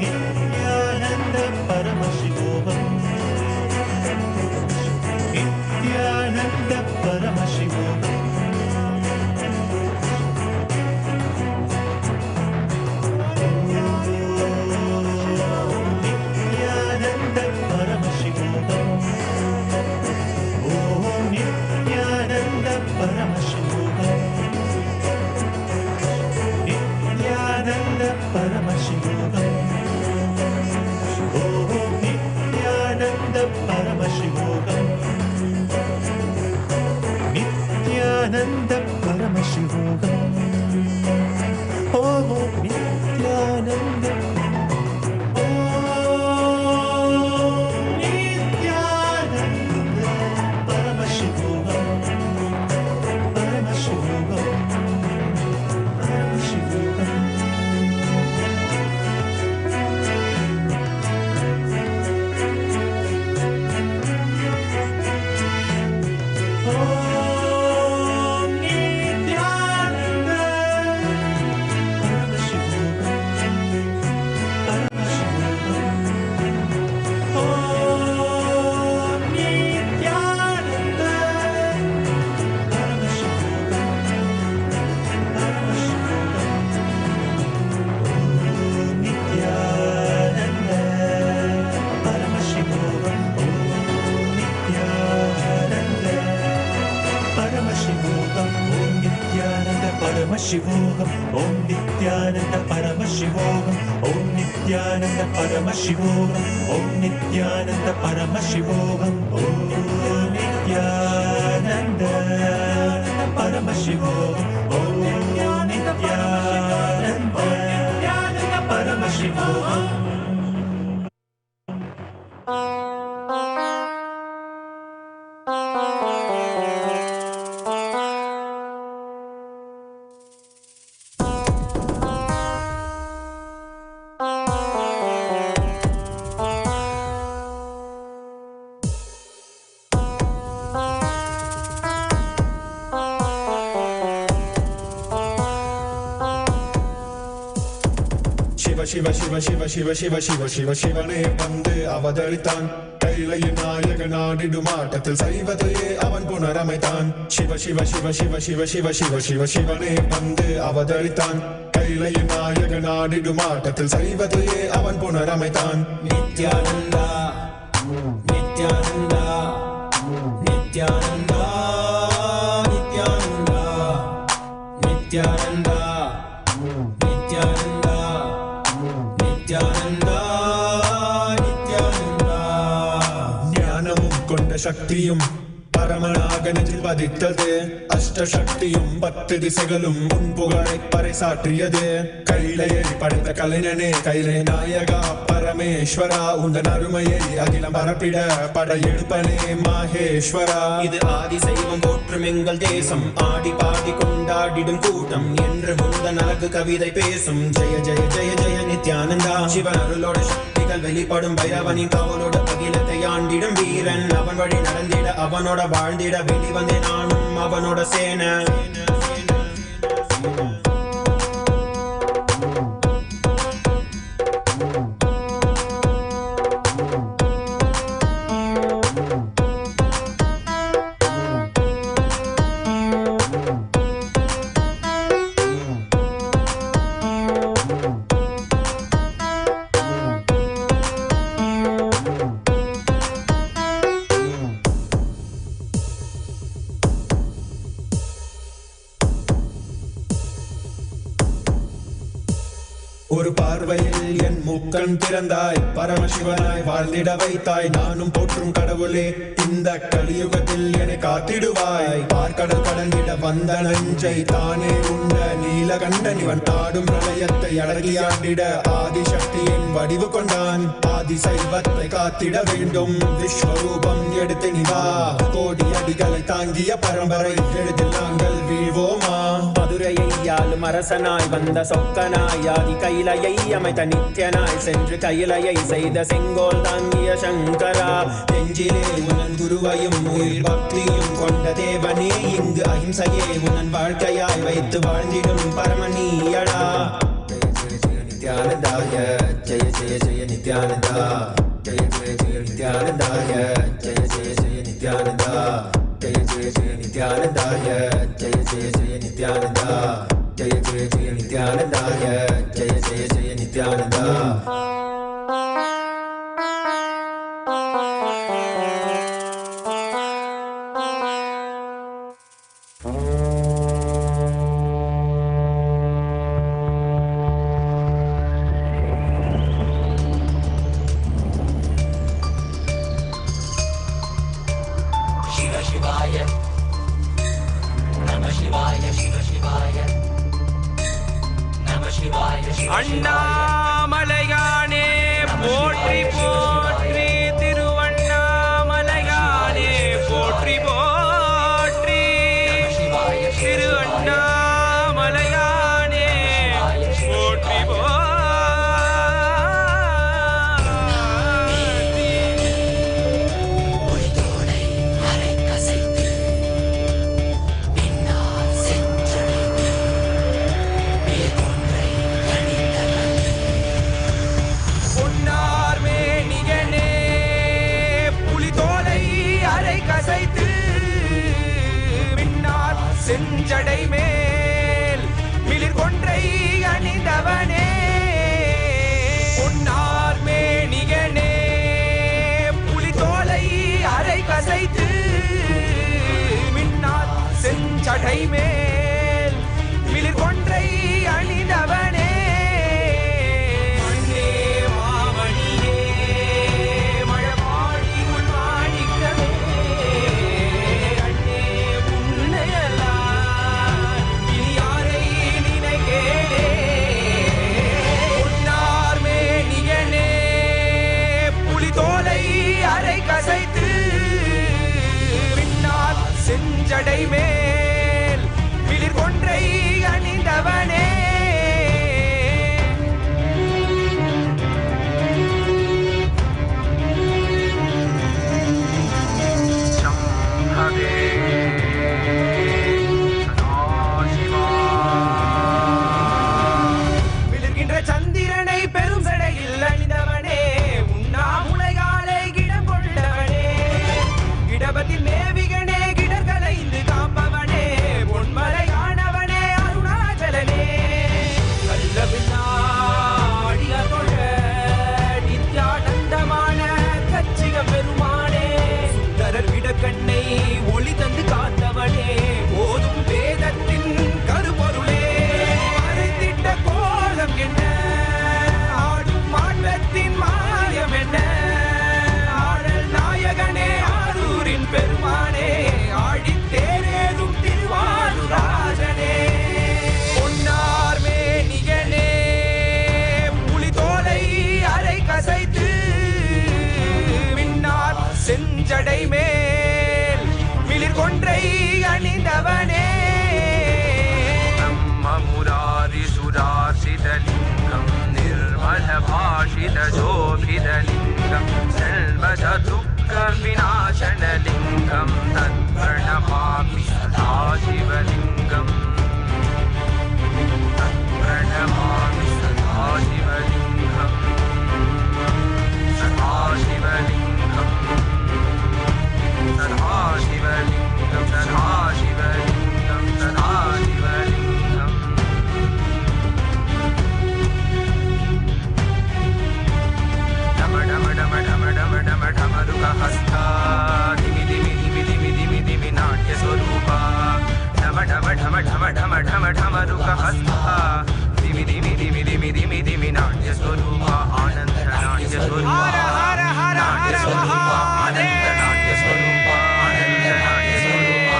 Nithyananda Paramashivoham. Nithyananda Paramashivoham. Nithyananda Paramashivoham. Om Nithyananda Paramashivoham. Nithyananda Paramashivoham. Om Nithyananda Paramashivoham. Nithyananda Paramashivoham. Om Nithyananda. Om Nithyananda Paramashivoham. Paramashivoham. Paramashivoham, Om Nithyananda Paramashivoham, Om Nithyananda Paramashivoham, Om Nithyananda Paramashivoham, Om Nithyananda Paramashivoham, Om Nithyananda Paramashivoham. Shiva Shiva Shiva Shiva Shiva Shiva Shiva Shivane வந்து அவதரித்தான் கைலையின் நாயகனாடிடும் ஆட்டத்தில் சைவத்தையே அவன் புனரமைத்தான் சிவ சிவ சிவ சிவ சிவ சிவ சிவ சிவ சிவனே வந்து அவதரித்தான் கைலையின் நாயகனாடிடும் ஆட்டத்தில் சைவத்தையே அவன் புனரமைத்தான் நித்யானந்தா நித்யானந்தா நித்யானந்தா நித்யானந்தா நித்யானந்தா நித்யானந்தா நித்யானந்தா நித்யானந்தா ஞானமும் கொண்ட சக்தியும் பரமனாக நெஞ்சில் பதித்தது அஷ்டசக்தியும் 10 திசைகளும் உன் புகழை பறைசாற்றியது கைலையை படைத்த கலைஞனே கைலை நாயகா பரமேஸ்வரா உந்தன் அருமையை அகிலம் பரப்பிட படையெடுப்பனே மாஹேஸ்வரா இது ஆதி சைவம் போற்றும் எங்கள் தேசம் ஆடி பாடி கொண்டாடிடும் கூட்டம் என்று முந்தன் அழகு கவிதை பேசும் ஜெய ஜெய ஜெய ஜெய நித்யானந்தா சிவன் அருளோட சக்திகள் வெளிப்படும் பைரவனின் காவலோடு அகிலத்தை ஆண்டிடும் வீரன் அவன் வழி நடந்திட அவனோட வாழ்ந்திட வெளி வந்தே நானும் அவனோட சேன ஒரு பார்வையில் என் முக்கண் திறந்தாய் பரமசிவனாய் வாழ்ந்திட வைத்தாய் நானும் போற்றும் கடவுளே இந்த கலியுகத்தில் என்னை காத்திடுவாய் பார்க்கடல் கடந்திட வந்த நஞ்சை தானே உண்ட நீலகண்டன் இவன் தாடும் பிரளயத்தை அடக்கியாண்டிட ஆதிசக்தியின் வடிவு கொண்டான் ஆதி சைவத்தை காத்திட வேண்டும் விஸ்வரூபம் எடுத்து நிவா கோடி அடிகளை தாங்கிய பரம்பரை எழுதில் நாங்கள் வீழ்வோமா மதுரையை ஆளும் அரசனாய் வந்த சொக்கனாய் ஆதி கைலையை அமைத்த நித்யனாய் சென்று கைலையை செய்த செங்கோல் தாங்கிய சங்கரா நெஞ்சிலே உனன் குருவையும் உயிர் பக்தியும் கொண்ட தேவனே இங்கு அஹிம்சையே உனன் வாழ்க்கையாய் வைத்து வாழ்ந்திடும் பரமணியடா நித்யானந்தாய ஜெய ஜெய ஜெய நித்யானந்தா ஜெய ஜெய ஜெய நித்யானந்தாய ஜெய ஜெய ஜெய நித்யானந்தா ஜெய ஜெய ஜெய நித்யானந்தாய ஜெய ஜெய ஜெய நித்யானந்தா ஜெய ஜெய ஜெய நித்யானந்தாய ஜெய ஜெய ஜெய நித்யானந்தா அண்ணாமலையானே போற்றி போற்றி திருவண்ணாமலையானே போற்றி போற்றி திரு அண்ணாமலையானே போற்றி செஞ்சடை மேல் மிளிர் கொன்றை அணிந்தவனே பொன்னார் மேனிகனே புலித்தோலை அரை கசைத்து மின்னார் செஞ்சடை மேல் மிளிர் ढम ढम रुक हस्ता दिमि दिमि दिमि दिमि दिमि दिमि नाट्य स्वरूप आनंद नाट्य स्वरूप नाट्य स्वरूप आनंद नाट्य स्वरूप आनंद नाट्य स्वरूप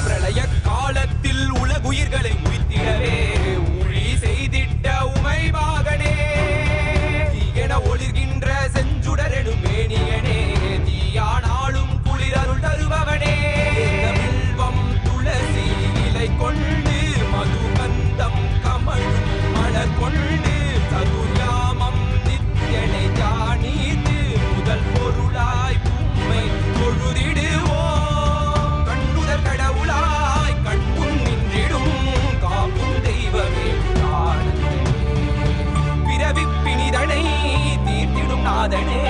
प्रलय காலத்தில் உலகுயிர்களை உயிர்த்திடவே ஊழி செய்திட்ட உமை மகனே தீயென ஒளிர்கின்ற செஞ்சுடரெனும் மேனியனே தீயானாலும் குளிரருள் தருபவனே வில்வம் துளசி இலை கொண்டு மதுகந்தம் கமழும் மலர் கொண்டு சதுர்யாமம் நித்யனை ஜானீத்து முதல் பொருளாய் உம்மை தொழுதிடுவோம் கண்ணுதல் கடவுளாய் கண்முன் நின்றிடும் காக்கும் தெய்வமே பிறவி பிணிதனை தீர்த்திடும் நாதனே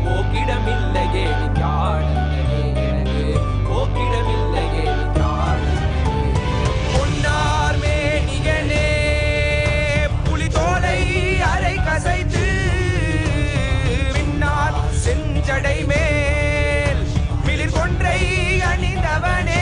போக்கிடமில்லையே ஞானந்தனே எனக்கு போக்கிடமில்லையே பொன்னார் மேனியனே புலிதோலை அரை கசைத்து பின்னால் செஞ்சடை மேல் மிளிர் கொன்றை அணிந்தவனே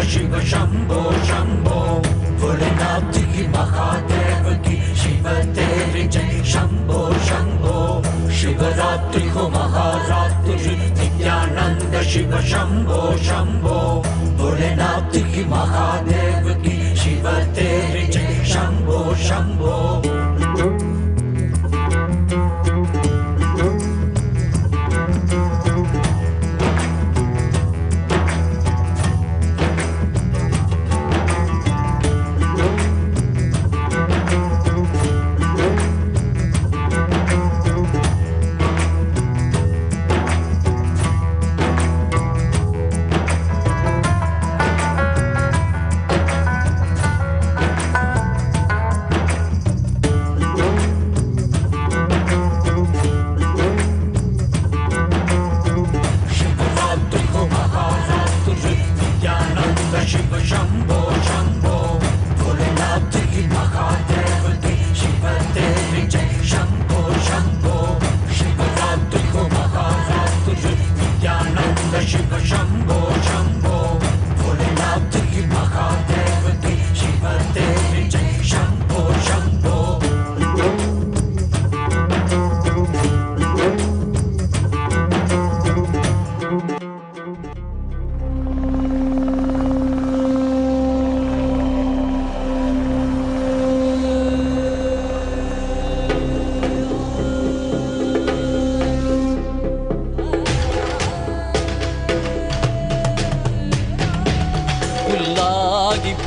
Shiva Shambho Shambho Volenath ki Mahadev ki Shiva Teri Jai Shambho Shambho Shivaratri ho Maharatri Nithyananda Shiva Shambho Shambho Volenath ki Mahadev ki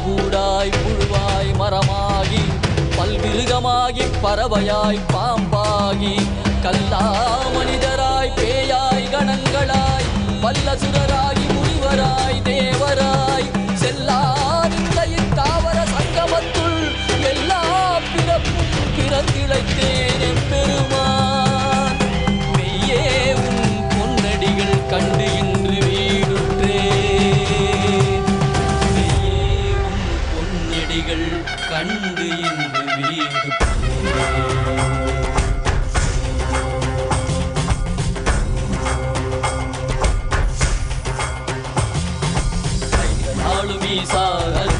பூடாய் புழுவாய் மரமாகி பல்விருகமாகி பறவையாய் பாம்பாகி கல்லா மனிதராய் பேயாய் கணங்களாய் வல்லசுரராகி முனிவராய் தேவராய் செல்லாவின் தாவர சங்கமத்துள் எல்லா பிறப்பும் பிறந்திழைத்தேன் எம்பெருமான். மெய்யே உன் பொன்னடிகள் கண்டு இன்று வீடுற்றேன். மெய்யே உன் பொன்னடிகள் கண்டு இன்று வீடுற்றேன்.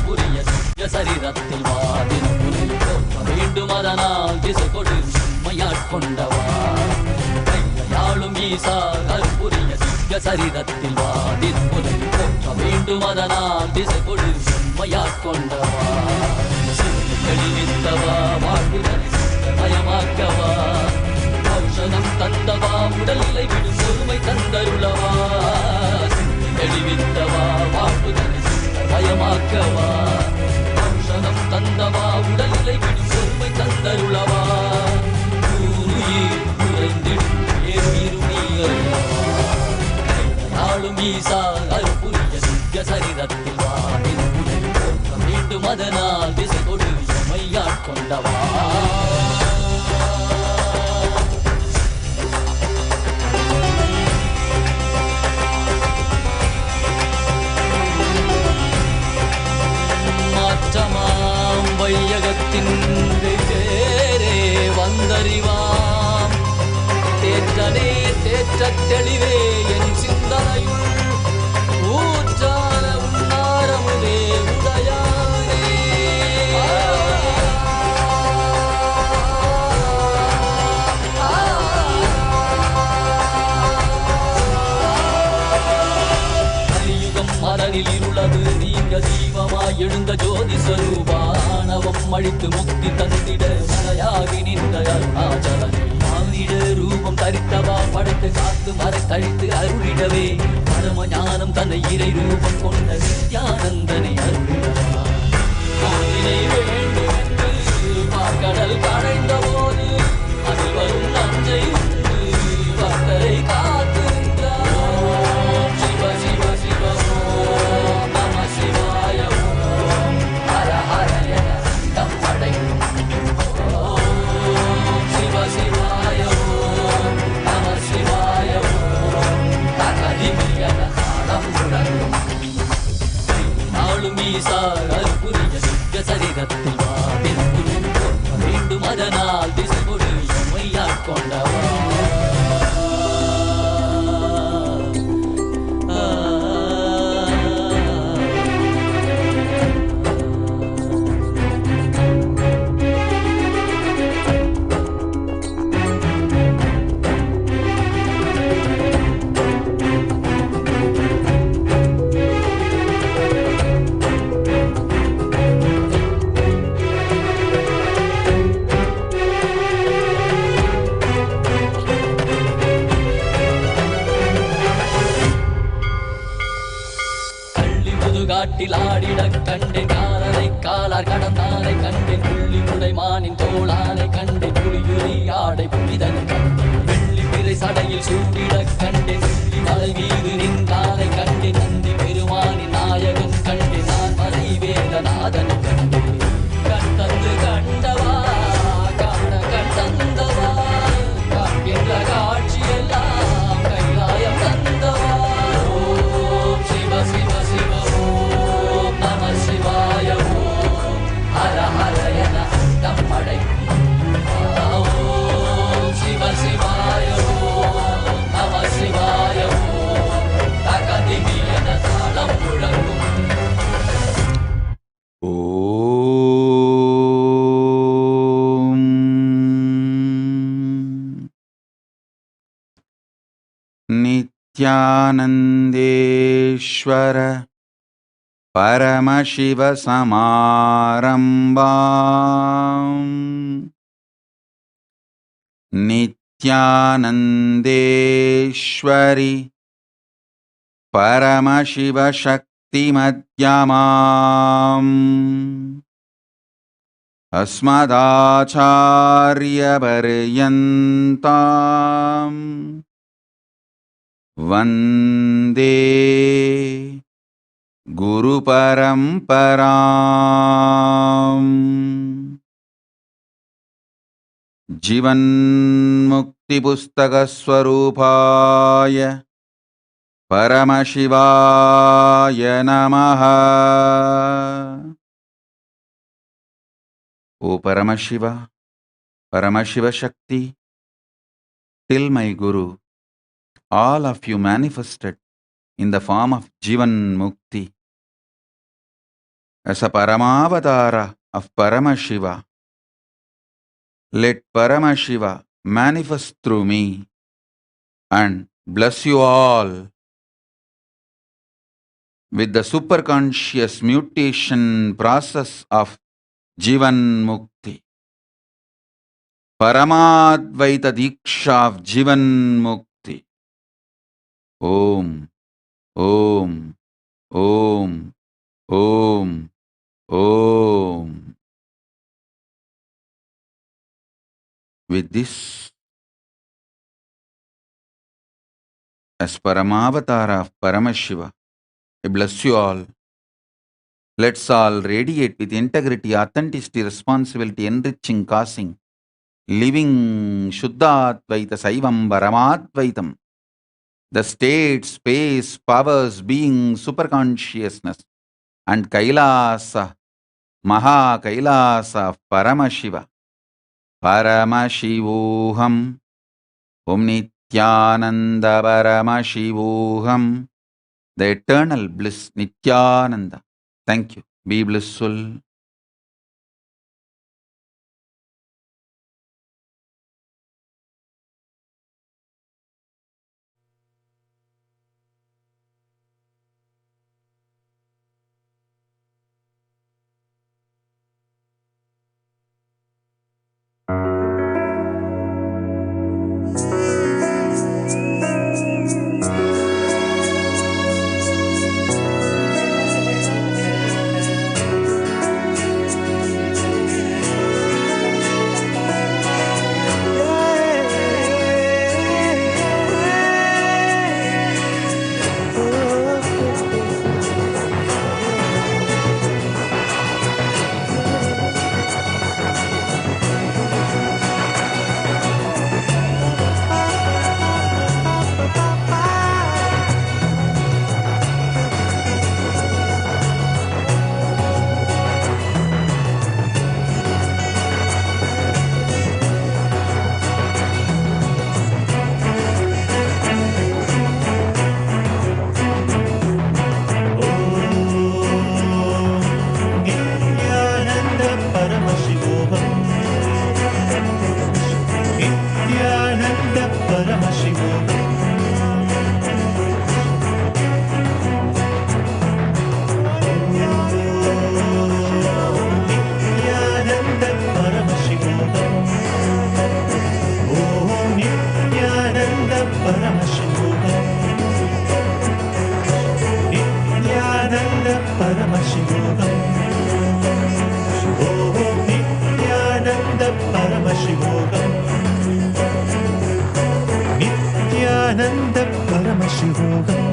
புரிய சரீரத்தில் வாதின் வேண்டும் அதனால் திசை கொடு உண்மையாட்கொண்டவா. கையாளும் ஈசா புரிய சரீரத்தில் வாதின் போற்ற வேண்டும் அதனால் திசை கொடு உண்மையாட்கொண்டவா. தெளிவித்தவா வாழ்வுதனை மயமாக்கவா. ஔஷதம் தந்தவா உடல்நிலை விடும் பொறுமை தந்தருளவா. தெளிவித்தவா வாழ்வுதனை பயமாக்கவா. ஔஷதம் தந்தவா உடல்நிலை விடும் பொறுமை தந்தருளவா. குறைந்திடும் ஆளும் ஈசா அருப்புரிய சித்திய சரீரத்தில் வாடின் போற்ற வேண்டும் அதனால் திசை கொடு எமையாட்கொண்டவா. மாற்றமாம் வையகத்தின் வெவ்வேறே வந்தறிவாம். தேற்றனே தேற்றத் தெளிவே என் சிந்தனையுள் ஊற்றான உன்னாரமுதே உதயானே. கலியுகம் மரணில் இருளது நீங்க தீபமாய் எழுந்த ஜோதி ஸ்வரூபானவம் அழித்து முக்தி தந்திட மலையாகி நின்ற அருணாச்சலன். மானிட ரூபம் தரித்தவா படைத்து காத்து மறைத்தழித்து அருளிடவே பரம ஞானம் தன்னை இறை ரூபம் கொண்ட நித்யானந்தனை அருளிடவா. வேண்டும் என்று கடல் கடைந்த போது அதில் வரும் நஞ்சை உண்டு பக்தரை காத்து நின்றார். சிவ சிவ சிவ ஓம் நம சிவாய ஓம் ஹர ஹர என தம் படைக்கும். ஓம் சிவ சிவாய ஓம் நம சிவாய ஓம் தகதிமி என தாளம் முழங்கும். நாளும் ஈசா அருப்புரிய சித்திய சரீரத்தில் வாதின் போற்ற வேண்டும் அதனால் திசை கொடு எமையாட்கொண்டவா. காட்டில் ஆடிட கண்டேன் காலரை காலார் கடந்தாரை கண்டேன். புள்ளி முடைமானின் தோளானை கண்டேன். புலியுரி ஆடை புனிதன் கண்டேன். வெள்ளி பிறை சடையில் சூடிட கண்டேன். புள்ளி மலை மீது நின்றாரை கண்டேன். நந்தி பெருமானின் நாயகன் கண்டேன். நான் மலை வேதநாதன் கண்டேன். கண்டந்து கண்டவா காண கண்டந்தவா காண்கின்ற காட்சியெல்லாம் கைலாயம் தந்தவா. ஓம் சிவ சிவ சிவ ஓம் நம சிவாய ஓம் ஹர ஹர என தம் படைக்கும். ஓம் சிவ சிவாய ஓம் நம சிவாய ஓம் தகதிமி என தாளம் முழங்கும். नित्यानन्देश्वर परमशिवसमारम्भाम् नित्यानन्देश्वरि परमशिवशक्ति भक्तिमध्यमाम् अस्मदाचार्यपर्यन्ताम् वन्दे गुरुपरम्पराम् जीवन्मुक्तिपुस्तकस्वरूपाय परमशिवाय नमः। O Paramashiva, Paramashiva Shakti, till my Guru, all of you manifested in the form of Jeevan Mukti as a Paramavatara of Paramashiva. Let Paramashiva manifest through me and bless you all with the superconscious mutation process of Jeevan Mukti. Paramadvaita Diksha of Jeevan Mukti. Om, Om, Om, Om, Om. With this, as Paramavatara of Paramashiva, I bless you all. Let's all radiate with integrity, authenticity, responsibility, enriching, causing, living Shuddha-Advaita Saivam Paramadvaitam. The state, space, powers, being, superconsciousness, and Kailasa, Maha Kailasa of Paramashiva. Paramashivoham, Om Nithyananda Paramashivoham, the eternal bliss Nithyananda. Thank you. Be blissful. Nithyananda Paramashivoham.